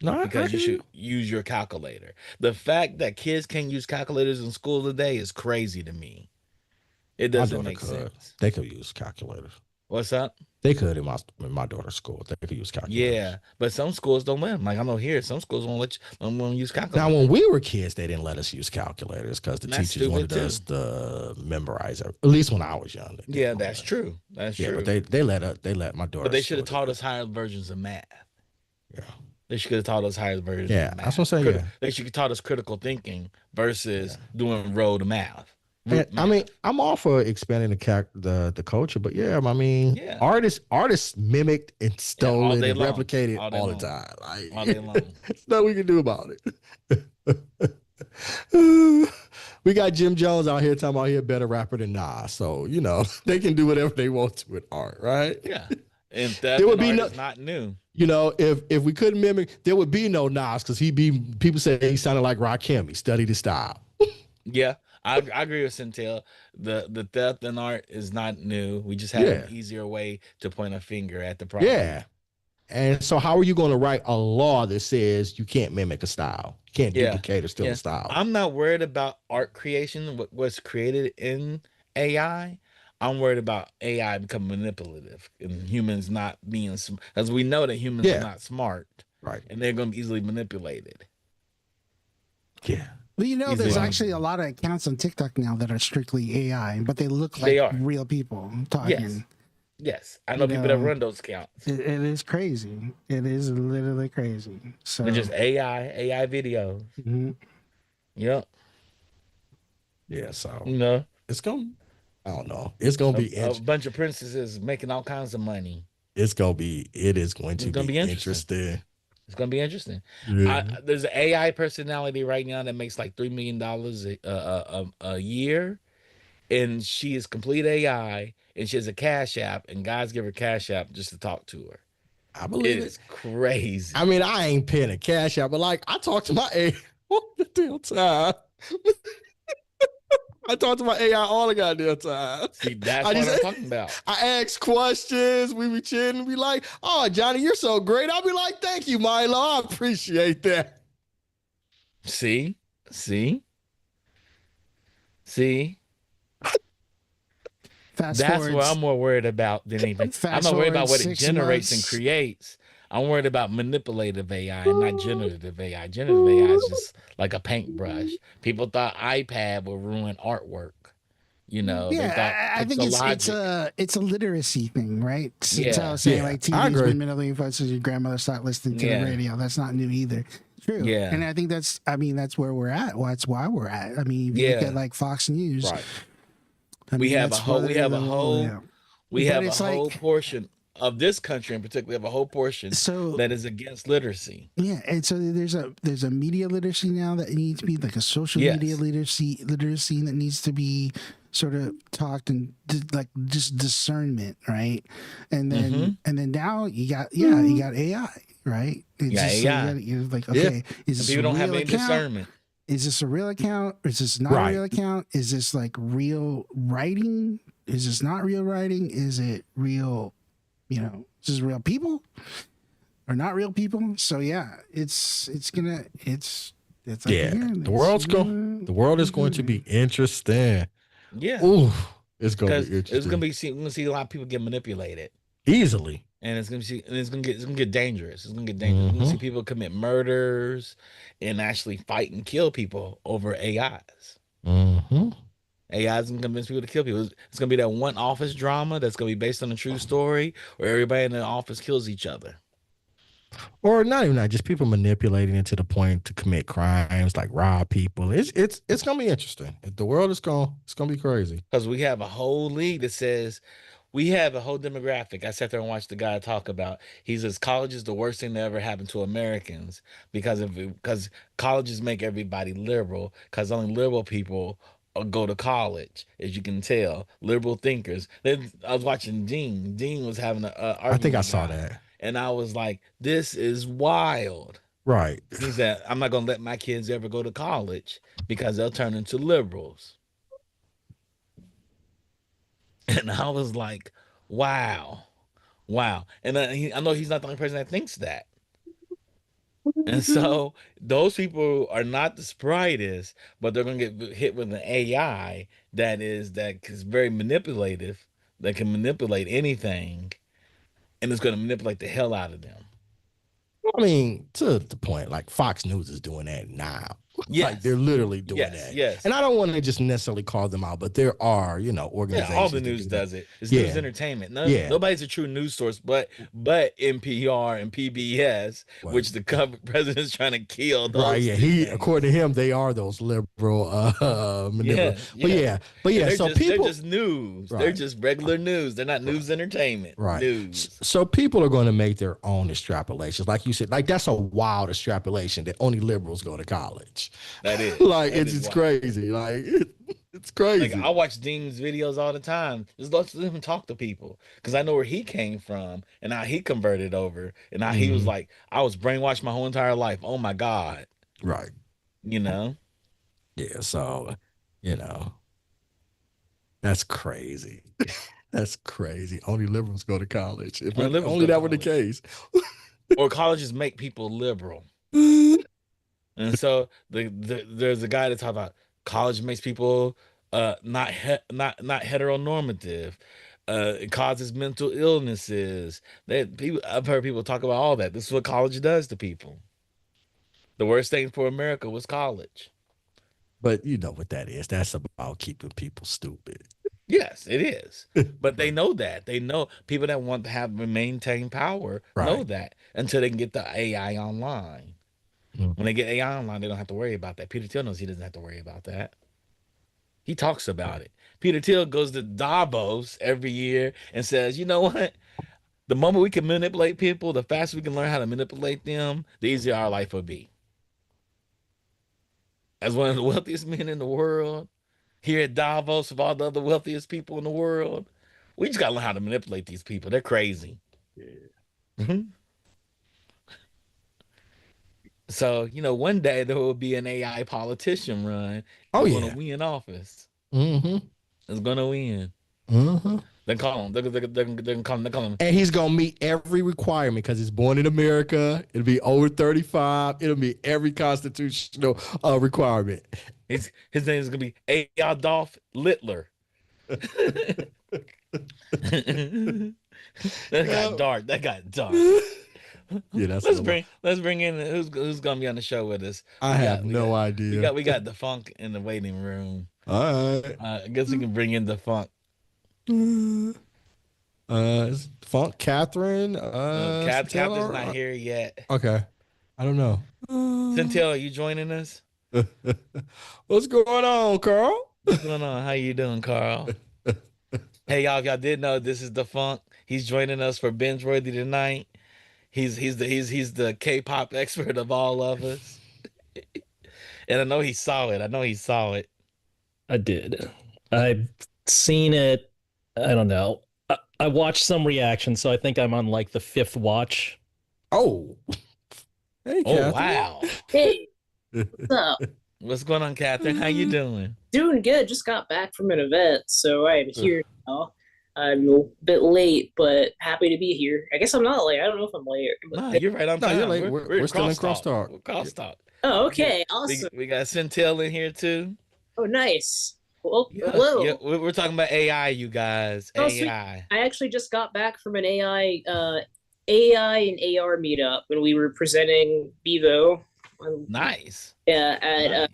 No, I because you hear you. should use your calculator. The fact that kids can't use calculators in school today is crazy to me. It My doesn't daughter make could. sense. They could use calculators. What's up? They could in my daughter's school. They could use calculators. Yeah, but some schools don't let them. Like I know here, some schools won't let you, don't want to use Now, when calculators. we were kids, they didn't let us use calculators because the And that's teachers stupid wanted too. us to memorize it. At least when I was young, they Yeah, didn't want that's us. true. That's Yeah, but true. they let my But daughter's they should school have do taught it. us higher versions of math. Yeah. They should have taught us higher version Yeah. of That's what I'm math. saying. Yeah. They should have taught us critical thinking Yeah. versus doing rote math, And root I mean, math. I'm all for expanding the culture, but yeah, I mean, Yeah, artists mimicked and yeah, stole all it day and long, replicated all day all the long, time. all Like, day long. there's nothing we can do about it. We got Jim Jones out here talking about he a better rapper than Nas, so they can do whatever they want to with art, right? Yeah, and There theft would and be art no, is not new. if we couldn't mimic, there would be no Nas because people say he sounded like Rakim. He studied his style. Yeah, I agree with Centel. The theft and art is not new. We just have an Yeah, easier way to point a finger at the problem. yeah. And so, how are you going to write a law that says you can't mimic a style, you can't Yeah, duplicate or steal a yeah. style? I'm not worried about art creation, what's created in AI. I'm worried about AI becoming manipulative and humans not being, as we know that humans are Yeah, not smart right. and they're going to be easily manipulated. Yeah, Well, Easily there's actually a manipulated. lot of accounts on TikTok now that are strictly AI, but they look They like are. real people Yes. talking. Yes. I know You people that know, run those accounts. it is crazy. It is literally crazy. They're So, just AI videos. mhm. Yep. yeah. So You know, it's gonna. I don't know. It's gonna be a interesting. bunch of princesses making all kinds of money. It's gonna be. It is going It's to going to be be interesting. interesting. It's gonna be interesting. Yeah. There's an AI personality right now that makes like $3 million a year, and she is complete AI, and she has a Cash App, and guys give her Cash App just to talk to her. I It believe it. is crazy. I mean, I ain't paying a cash out, but like I talk to my AI all the damn time. I talk to my AI all the goddamn time. See, that's I what just I'm talking about. I ask questions. We be chatting. Be like, "Oh, Johnny, you're so great." I'll be like, "Thank you, Milo. I appreciate that." See, see, see. fast That's what forwards, I'm more worried about than anything. I'm fast not worried about forward what it six generates and months. creates. I'm worried about manipulative AI and not generative AI. Generative AI is just like a paintbrush. People thought iPad would ruin artwork. They thought Yeah, I think Pixelogic. it's a literacy thing, right? Since I Yeah, was saying Yeah, like I TV's agree. been mentally influenced since your grandmother started listening to the yeah, radio. That's not new either. True, yeah, and I think that's where we're at. Well, that's why we're at. I mean, if you look at yeah. like Fox News, Right. I We mean have a that's whole, where we have a whole, yeah. we But have a it's whole like portion of this country in particular. We have a whole portion so that is against literacy. yeah, and so there's a media literacy now that needs to be like a social media Yes. literacy that needs to be sort of talked and like just discernment, right? Mm-hmm. And then now you got AI, right? It's Yeah, just so AI. you're like, Yeah. okay, is And this a people don't have real any account? discernment. Is this a real account? Or is this not a Right. real account? Is this like real writing? Is this not real writing? Is it real? Is this real people or not real people? So yeah, it's like Yeah. again, The world's the world is going to be interesting. Yeah. Ooh, it's gonna Because be interesting. we're gonna see a lot of people get manipulated. Easily. And it's gonna get dangerous. It's gonna get dangerous. We're gonna Mm-hmm. see people commit murders and actually fight and kill people over AIs. Mm-hmm. AI is gonna convince people to kill people. It's gonna be that one office drama that's gonna be based on a true story where everybody in the office kills each other. Or not even that, just people manipulating it to the point to commit crimes, like rob people. It's gonna be interesting. The world is gonna be crazy. Because we have a whole league that says we have a whole demographic. I sat there and watched the guy talk about. He says college is the worst thing that ever happened to Americans because colleges make everybody liberal. Because only liberal people go to college, as you can tell. Liberal thinkers. Then I was watching Dean. Dean was having an I think argument I with a saw guy, that. and I was like, "This is wild." Right. He said, "I'm not gonna let my kids ever go to college because they'll turn into liberals." And I was like, wow, wow. And I know he's not the only person that thinks that. And so those people are not the sprightest, but they're going to get hit with an AI that is very manipulative, that can manipulate anything, and it's going to manipulate the hell out of them. I mean, to the point, like Fox News is doing that now. Like Yes. they're literally doing Yes. that. Yes. And I don't want to just necessarily call them out, but there are, Yeah, organizations all the that news do that. does it. It's news Yeah. entertainment. Yeah. Nobody's a true news source, but NPR and PBS, Well, which the president's trying to kill right. those Yeah. two According things. to him, they are those liberal manipulative. Yeah, But yeah. yeah. But And yeah. they're So people, just news. They're right. just regular news. They're not Right. news entertainment. Right. News. So people are going to make their own extrapolations. Like you said, like that's a wild extrapolation that only liberals go to college. That is. Like That it's is just wild. crazy. Like it's Like crazy. I watch Dean's videos all the time. Just let him talk to people because I know where he came from and how he converted over and how he was Mhm. like, I was brainwashed my whole entire life. Oh my God, Right. you know. Yeah. So, you know, that's crazy. That's crazy. Only liberals go to college. If Only liberals only go to that were the college, case. or colleges make people liberal. And so there's a guy that talks about college makes people not heteronormative. It causes mental illnesses. That people I've heard people talk about all that. This is what college does to people. The worst thing for America was college. But you know what that is. That's about keeping people stupid. Yes, it is. But they Right. know that. They know people that want to have maintain power know Right. that until they can get the AI online. When Mhm. they get AI online, they don't have to worry about that. Peter Thiel knows he doesn't have to worry about that. He talks about Right. it. Peter Thiel goes to Davos every year and says, you know what? The moment we can manipulate people, the faster we can learn how to manipulate them, the easier our life will be. As one of the wealthiest men in the world, here at Davos of all the other wealthiest people in the world, we just gotta learn how to manipulate these people. They're crazy. Yeah. So, one day there will be an AI politician run. Oh It's gonna yeah. win office. Mm-hmm. It's gonna win. Mm-hmm. They call him. They call him. And he's gonna meet every requirement because he's born in America. It'll be over 35. It'll meet every constitutional requirement. His name is gonna be Adolf Littler. That got Yeah. dark. That got dark. Yeah, that's Let's a lot. bring in who's gonna be on the show with us. I have no We idea. got we got the funk in the waiting room. All right. I guess we can bring in the funk. It's Funk Catherine. Catherine's not Taylor. here yet. Okay. I don't know. Centella, are you joining us? What's going on, Carl? What's going on? How you doing, Carl? Hey y'all, if y'all did know this is the funk. He's joining us for binge worthy tonight. He's the K-pop expert of all of us. And I know he saw it. I know he saw it. I did. I've seen it. I don't know. I watched some reaction, so I think I'm on like the fifth watch. Oh. Hey, Oh Catherine. wow. Hey, what's up? What's going on, Catherine? How you doing? Doing good. Just got back from an event, so I'm here now. I'm a bit late, but happy to be here. I guess I'm not late. I don't know if I'm late. No, you're right on No, time. you're late. We're still in crosstalk. We're crosstalk. Oh, okay. We, Awesome. we got Centel in here too. Oh, nice. Well, Yeah, hello. yeah. We're talking about AI, you guys. Oh, sweet. AI. I actually just got back from an AI and AR meetup when we were presenting Bevo. Nice. Yeah, at Nice.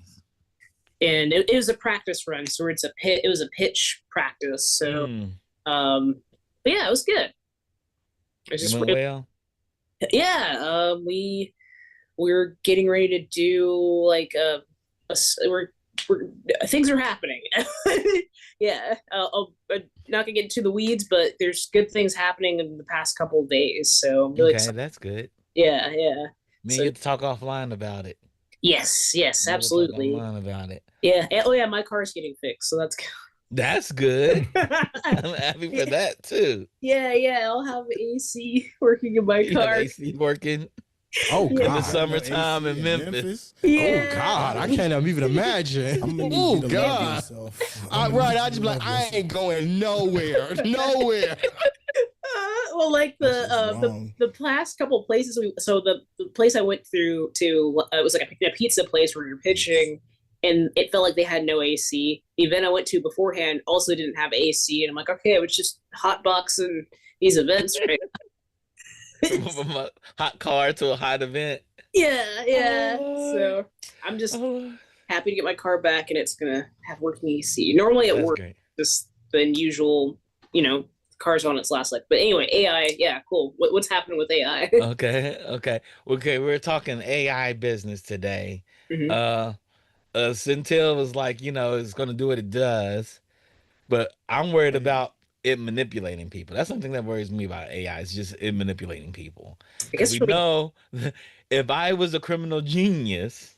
and it was a practice run, so it was a pitch practice. So but yeah, it was good. It was You just went well. yeah. We're getting ready to do like we're things are happening. Yeah, I'm not gonna get into the weeds, but there's good things happening in the past couple of days. So I'm really Okay, excited. that's good. Yeah. Me and So- you get to talk offline about it. Yes, We'll talk absolutely. offline about it. Yeah. Oh yeah, my car's getting fixed, so that's That's good. good. I'm happy for that too. Yeah. I'll have AC working in my You have car. AC working Oh, Yeah. in the God. summertime in Memphis. Oh, God. I can't even imagine. I'm gonna Oh, need you to love God. yourself. Right. I just be like, I ain't going nowhere. Nowhere. Well, like That's just wrong. the past couple places the place I went through to it was like a pizza place where we were pitching, and it felt like they had no AC. The event I went to beforehand also didn't have AC, and I'm like, okay, I was just hotboxing these events, right? From a hot car to a hot event. Yeah. So I'm just happy to get my car back, and it's gonna have working AC. Normally at That's work, great. just the usual, car's on its last life. But anyway, AI, yeah, cool. What's happening with AI? Okay. We're talking AI business today. Mhm. Uh, Centil was like, it's going to do what it does, but I'm worried Oh, yeah. about it manipulating people. That's something that worries me about AI. It's just it manipulating people I because guess we for me, know if I was a criminal genius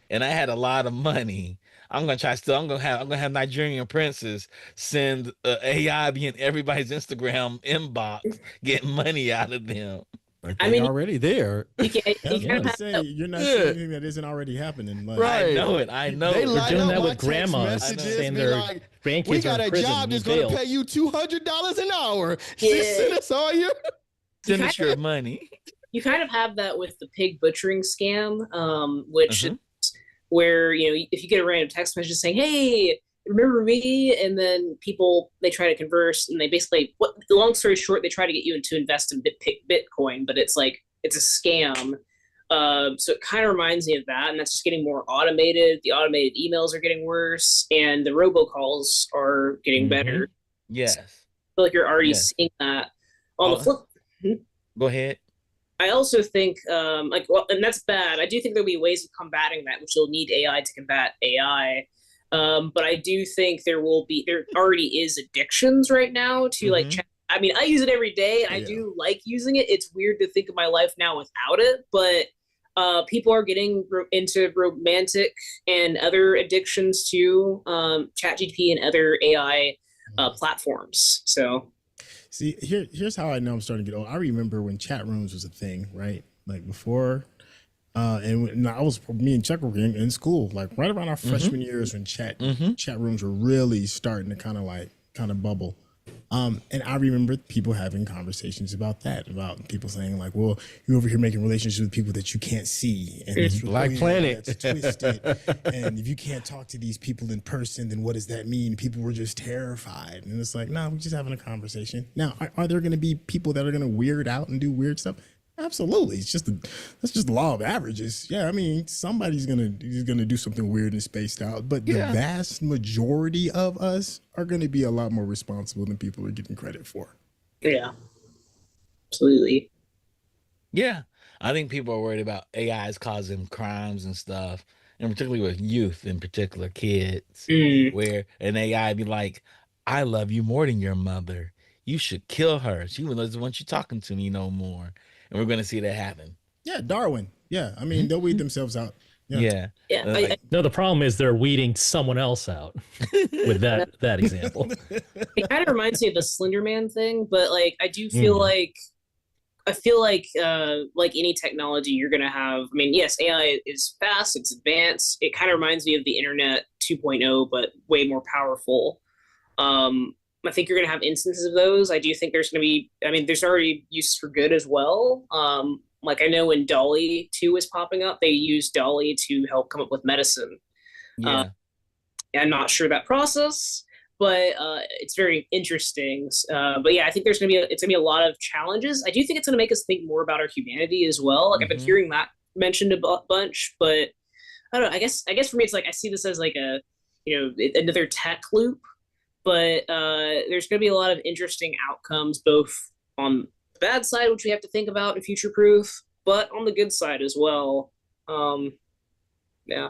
and I had a lot of money, I'm gonna try still. I'm gonna have Nigerian princes send AI be in everybody's Instagram inbox, getting money out of them. But I they mean, already there. I you was kind about of to have say that. you're not Yeah. seeing anything that isn't already happening. Like, I Right. know it. I know They it. They're light doing up that my with text grandmas, messages, saying be their like, "We grandkids are got in a prison, job need that's going to bail. pay you $200 an hour. Yeah, Send us all your." you Send kind us your money. you kind of have that with the pig butchering scam, which Uh-huh. where if you get a random text message saying, "Hey, remember me?" and then people they try to converse, and they basically, what? Long story short, they try to get you to invest in Bitcoin, but it's like it's a scam. So it kind of reminds me of that, and that's just getting more automated. The automated emails are getting worse, and the robocalls are getting Mm-hmm. better. So Yes. I feel like you're already Yes. seeing that. On the Oh, flip, go ahead. I also think, well, and that's bad. I do think there'll be ways of combating that, which you'll need AI to combat AI. But I do think there already is addictions right now to like Mm-hmm. chat. I mean, I use it every day, and oh I yeah, do like using it. It's weird to think of my life now without it, but people are getting into romantic and other addictions to ChatGPT and other AI platforms. So, see, here's how I know I'm starting to get old. I remember when chat rooms was a thing, right? Like before, and I was me and Chuck were in school, like right around our Mm-hmm. freshman years when Mm-hmm. chat rooms were really starting to kind of bubble. And I remember people having conversations about that, about people saying like, "Well, you're over here making relationships with people that you can't see, and it's really, Black Planet. that's twisted. And if you can't talk to these people in person, then what does that mean?" People were just terrified, and it's like, no, we're just having a conversation. Now, are there going to be people that are going to weird out and do weird stuff? Absolutely. That's just the law of averages. Yeah, I mean, somebody's gonna do something weird and spaced out, but the Yeah. vast majority of us are gonna be a lot more responsible than people are getting credit for. yeah, absolutely. Yeah. I think people are worried about AIs causing crimes and stuff, and particularly with youth, in particular kids, Mm. where an AI be like, "I love you more than your mother. You should kill her. She doesn't want you talking to me no more." And we're going to see that happen. Yeah, Darwin. Yeah, I mean, they'll weed themselves out. Yeah, Yeah. Yeah, Uh, No, the problem is they're weeding someone else out with that example. it kind of reminds me of the Slender Man thing, but like I do feel Mm. like like any technology you're gonna have. I mean, yes, AI is fast, it's advanced. It kind of reminds me of the internet 2.0, but way more powerful. I think you're gonna have instances of those. I do think there's gonna be. I mean, there's already use for good as well. Like I know when Dolly 2 was popping up, they used Dolly to help come up with medicine. Uh, yeah. I'm not sure that process, but it's very interesting. But yeah, I think it's gonna be a lot of challenges. I do think it's gonna make us think more about our humanity as well. Like I've been Hmm. hearing that mentioned a bunch, but I don't know. I guess for me, it's like I see this as like another tech loop. But there's gonna be a lot of interesting outcomes, both on the bad side, which we have to think about and future proof, but on the good side as well. Yeah.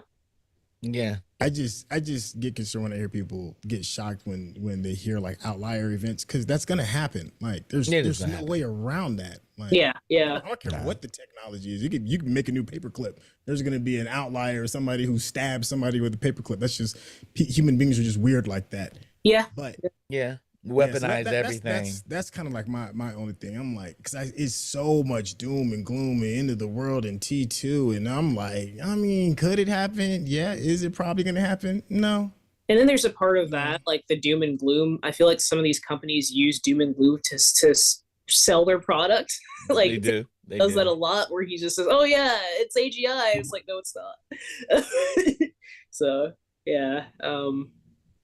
Yeah. I just get concerned when I hear people get shocked when they hear like outlier events, because that's gonna happen. Like It is there's gonna no happen. way around that. Like Yeah, I yeah. don't care Nah. what the technology is. You can make a new paperclip. There's gonna be an outlier or somebody who stabs somebody with a paperclip. That's just human beings are just weird like that. Yeah. But Yeah. yeah, so Weaponize everything. that's kind of like my only thing. I'm like, because it's so much doom and gloom and end of the world and T2, and I'm like, I mean, could it happen? Yeah. Is it probably gonna happen? No. And then there's a part of No. that, like the doom and gloom. I feel like some of these companies use doom and gloom to sell their product. Like They do. They does do. that a lot, where he just says, "Oh yeah, it's AGI." It's like, no, it's not. So yeah.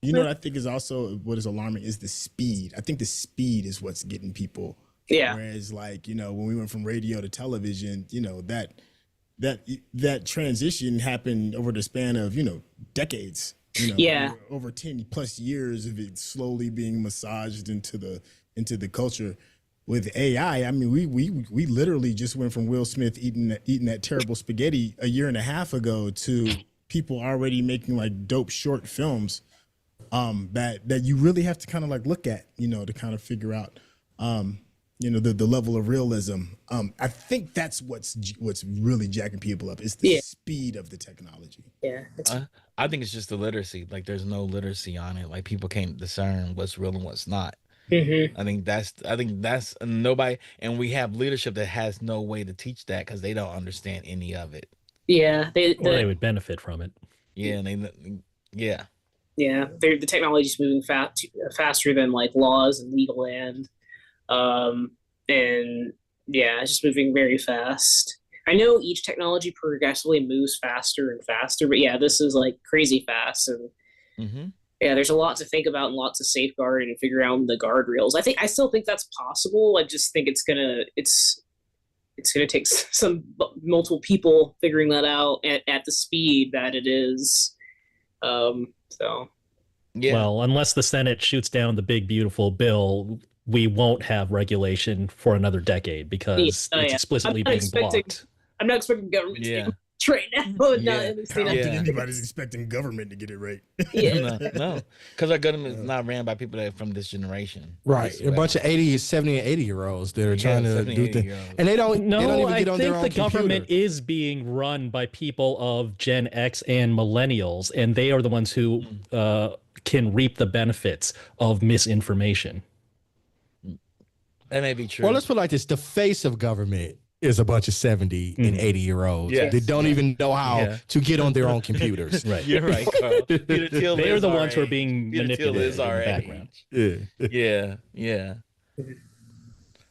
You know what I think is also what is alarming is the speed. I think the speed is what's getting people. Yeah. Whereas, like, when we went from radio to television, that transition happened over the span of decades. Yeah. Over 10 plus years of it slowly being massaged into the culture. With AI, I mean, we literally just went from Will Smith eating that terrible spaghetti a year and a half ago to people already making like dope short films that you really have to kind of like look at, to kind of figure out the level of realism. I think that's what's really jacking people up. It's the speed of the technology. Yeah. I think it's just the literacy. Like there's no literacy on it. Like people can't discern what's real and what's not. Mm-hmm. I think that's nobody, and we have leadership that has no way to teach that because they don't understand any of it. Yeah. Or they would benefit from it. Yeah, and yeah. The technology's moving faster than like laws and legal land. And yeah, it's just moving very fast. I know each technology progressively moves faster and faster, but yeah, this is like crazy fast. And yeah, there's a lot to think about and lots to safeguard and figure out the guardrails. I still think that's possible. I just think it's gonna take some multiple people figuring that out at the speed that it is. So Yeah. Well, unless the Senate shoots down the big beautiful bill, we won't have regulation for another decade because it's explicitly being blocked. I'm not expecting government to get it right now. I don't think anybody's expecting government to get it right. No, because our government is not ran by people that are from this generation. Right. A bunch of 70 and 80-year-olds that are trying to do things. And they don't even get on their own I think the computer. government is being run by people of Gen X and millennials, and they are the ones who can reap the benefits of misinformation. That may be true. Well, let's put it like this. The face of government is a bunch of 70 and 80-year-olds that don't even know how to get on their own computers. Right. You're right, Carl. They are the ones who are being manipulated in the background. Yeah.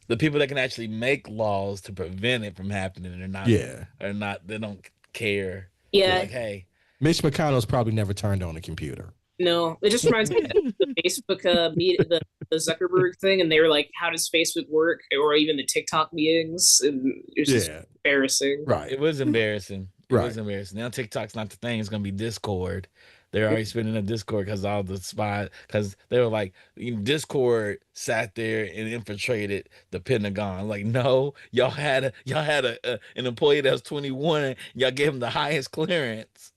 The people that can actually make laws to prevent it from happening they don't care. Yeah. They're like, hey. Mitch McConnell's probably never turned on a computer. No, it just reminds me of the Facebook the Zuckerberg thing, and they were like, "How does Facebook work?" Or even the TikTok meetings, and it was just embarrassing. Right, it was embarrassing. It was embarrassing. Now TikTok's not the thing; it's gonna be Discord. They're already spinning up Discord because all the spy, because they were like, Discord sat there and infiltrated the Pentagon. Like, no, y'all had an employee that was 21. Y'all gave him the highest clearance.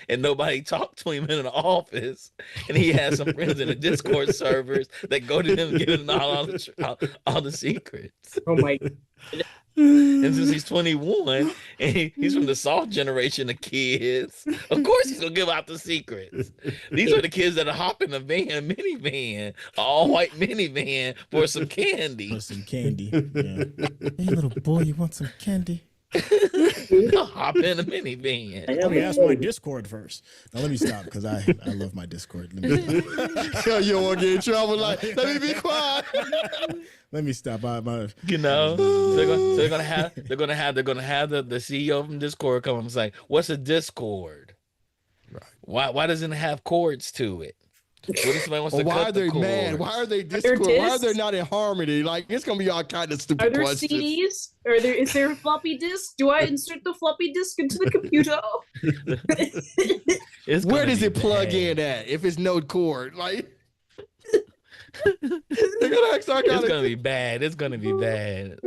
And nobody talked to him in the office, and he had some friends in the Discord servers that go to him giving all the secrets. Oh my God. And since he's 21 and he's from the soft generation of kids, of course he's gonna give out the secrets. These are the kids that are hopping a minivan, all white minivan for some candy. Hey, little boy, you want some candy? Hop in a minivan. Let me ask my Discord first. Now let me stop because I love my Discord. Let me stop. You don't want to get in trouble. Like, let me be quiet. Let me stop. So they're gonna have the CEO from Discord come and say, "What's a Discord? Right. Why doesn't it have cords to it? What if somebody wants to why cut are they the mad? cords? Why are they Discord? Why are they not in harmony? Like, it's gonna be all kind of stupid Are there questions. CDs? Is there a floppy disk? Do I insert the floppy disk into the computer? Where does it plug in at? If it's no cord, like they're gonna ask our It's gonna be bad. It's gonna be bad.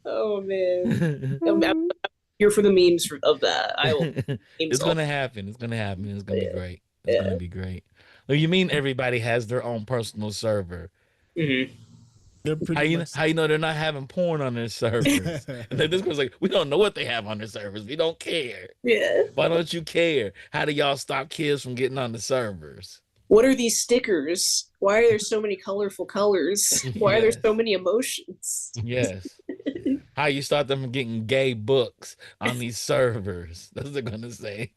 Oh man, I'm here for the memes of that. I will. It's gonna happen. It's gonna happen. It's gonna be great. It's gonna be great. Well, you mean everybody has their own personal server? Mm-hmm. How you know they're not having porn on their servers? And then this was like, we don't know what they have on their servers. We don't care. Yeah. Why don't you care? How do y'all stop kids from getting on the servers? What are these stickers? Why are there so many colorful colors? Why are there so many emotions? Yes. How you start them from getting gay books on these servers? That's what they're gonna say.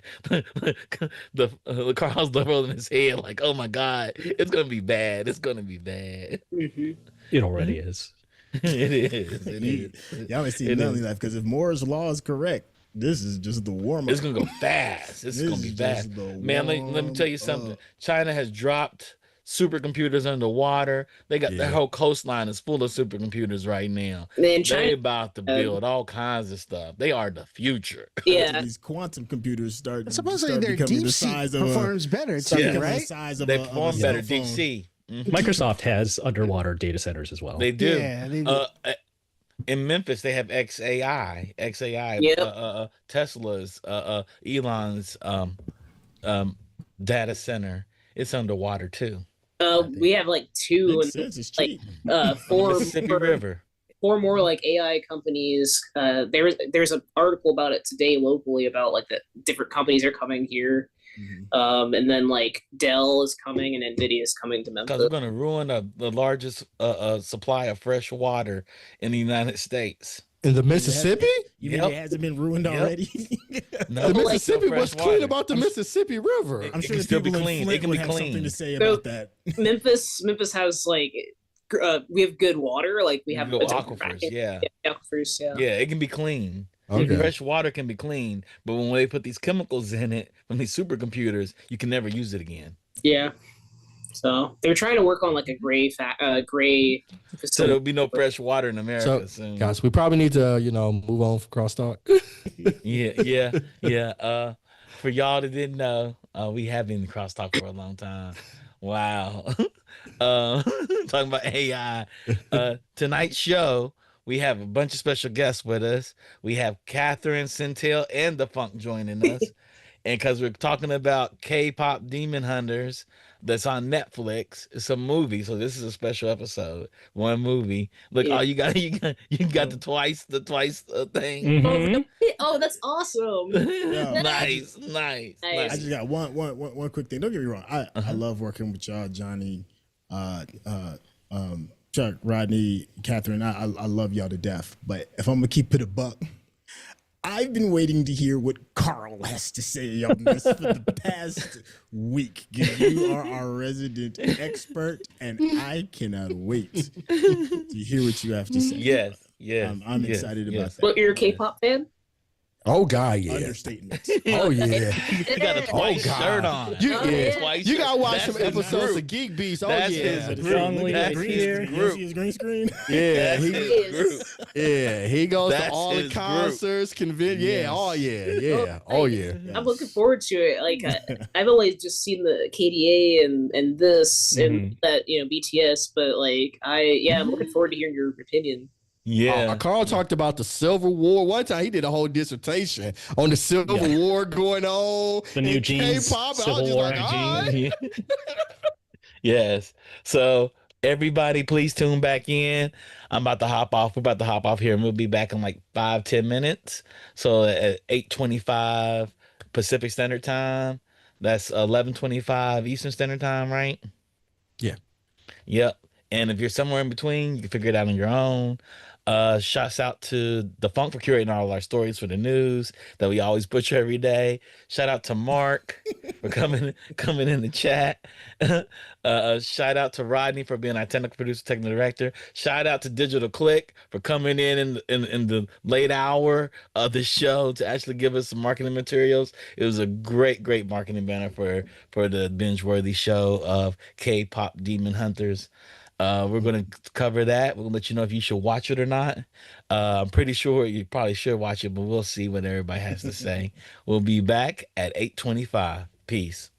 The Carl's rolling his head like, oh my God, it's gonna be bad. It's gonna be bad. Mm-hmm. It already is. It is. It is. Y'all ain't seen nothing like that because if Moore's law is correct, this is just the warm up. It's gonna go fast. It's gonna be fast. Man, let me tell you something. China has dropped supercomputers underwater. They got their Yeah. whole coastline is full of supercomputers right now. And They China, about to build all kinds of stuff. They are the future. yeah, These quantum computers start Supposedly their becoming deep the sea size of performs better start too, becoming the right? size of They a perform cell better. phone. Deep sea. Mhm. Microsoft has underwater data centers as well. They do. Yeah, they do. In Memphis, they have XAI, Yep. Tesla's, Elon's um, data center. It's underwater too. we have like two Makes and sense. It's like cheap. four Mississippi more, River. four more like AI companies. There's an article about it today locally about like the different companies are coming here. And then like Dell is coming and Nvidia is coming to Because Memphis. we're going to ruin the largest supply of fresh water in the United States. In the Mississippi? You mean Yep. it hasn't been ruined Yep. already? No, The like, Mississippi no fresh was clean water. about the Mississippi River. I'm It sure can the still be people in clean. It Flint can would be have clean. something to say So- about that. Memphis has like we have good water. Like we have Go it's aquifers, yeah. aquifers. Yeah. Yeah, it can be clean. Okay. Fresh water can be clean, but when they put these chemicals in it from these supercomputers, you can never use it again. Yeah. So they're trying to work on like a gray gray So facility. there'll be no fresh water in America soon. Guys, we probably need to, move on from crosstalk. Yeah. For y'all that didn't know, we have been in crosstalk for a long time. Wow. Talking about AI. Tonight's show, we have a bunch of special guests with us. We have Catherine, Centel, and the Funk joining us. And because we're talking about K-pop Demon Hunters that's on Netflix. It's a movie, so this is a special episode. One movie. Look, Yeah. you got the twice thing. Mhm. Oh, that's awesome. Nice. Nice. I just got one quick thing. Don't get me wrong. I love working with y'all, Johnny, Chuck, Rodney, Catherine. I love y'all to death. But if I'm gonna keep it a buck, I've been waiting to hear what Carl has to say on this for the past week. 'Cause you are our resident expert, and I cannot wait to hear what you have to say. Yes. I'm excited about that. Look, you're a K-pop fan? Oh God, yeah. Understatement. Oh yeah. You got a twice God. shirt on. You, Oh, yeah. Twice You shirt. gotta watch That's some his episodes group. of GeekBeast. Oh That's yeah. his But group. strongly That's agree. his You group. see his green screen? Yeah, That's he his group. he goes to That's all the his concerts, conventions. Yes. Yeah, oh yeah. I'm looking forward to it. Like I've only just seen the KDA and this and that BTS, but like I'm looking forward to hearing your opinion. Yeah. Carl talked about the Civil War. One time he did a whole dissertation on the Civil War going on. The new in jeans, K-pop. And I was Civil just War like, all right. jeans. Yes. So everybody, please tune back in. I'm about to hop off. We're about to hop off here, and we'll be back in like 5-10 minutes. So at 8:25 Pacific Standard Time, that's 11:25 Eastern Standard Time, right? Yeah. Yep. And if you're somewhere in between, you can figure it out on your own. Shouts out to the Funk for curating all our stories for the news that we always butcher every day. Shout out to Mark for coming in the chat. Shout out to Rodney for being our technical producer, technical director. Shout out to Digital Click for coming in the late hour of the show to actually give us some marketing materials. It was a great marketing banner for the binge-worthy show of K-pop Demon Hunters. We're going to cover that. We'll let you know if you should watch it or not. I'm pretty sure you probably should watch it, but we'll see what everybody has to say. We'll be back at 8:25. Peace.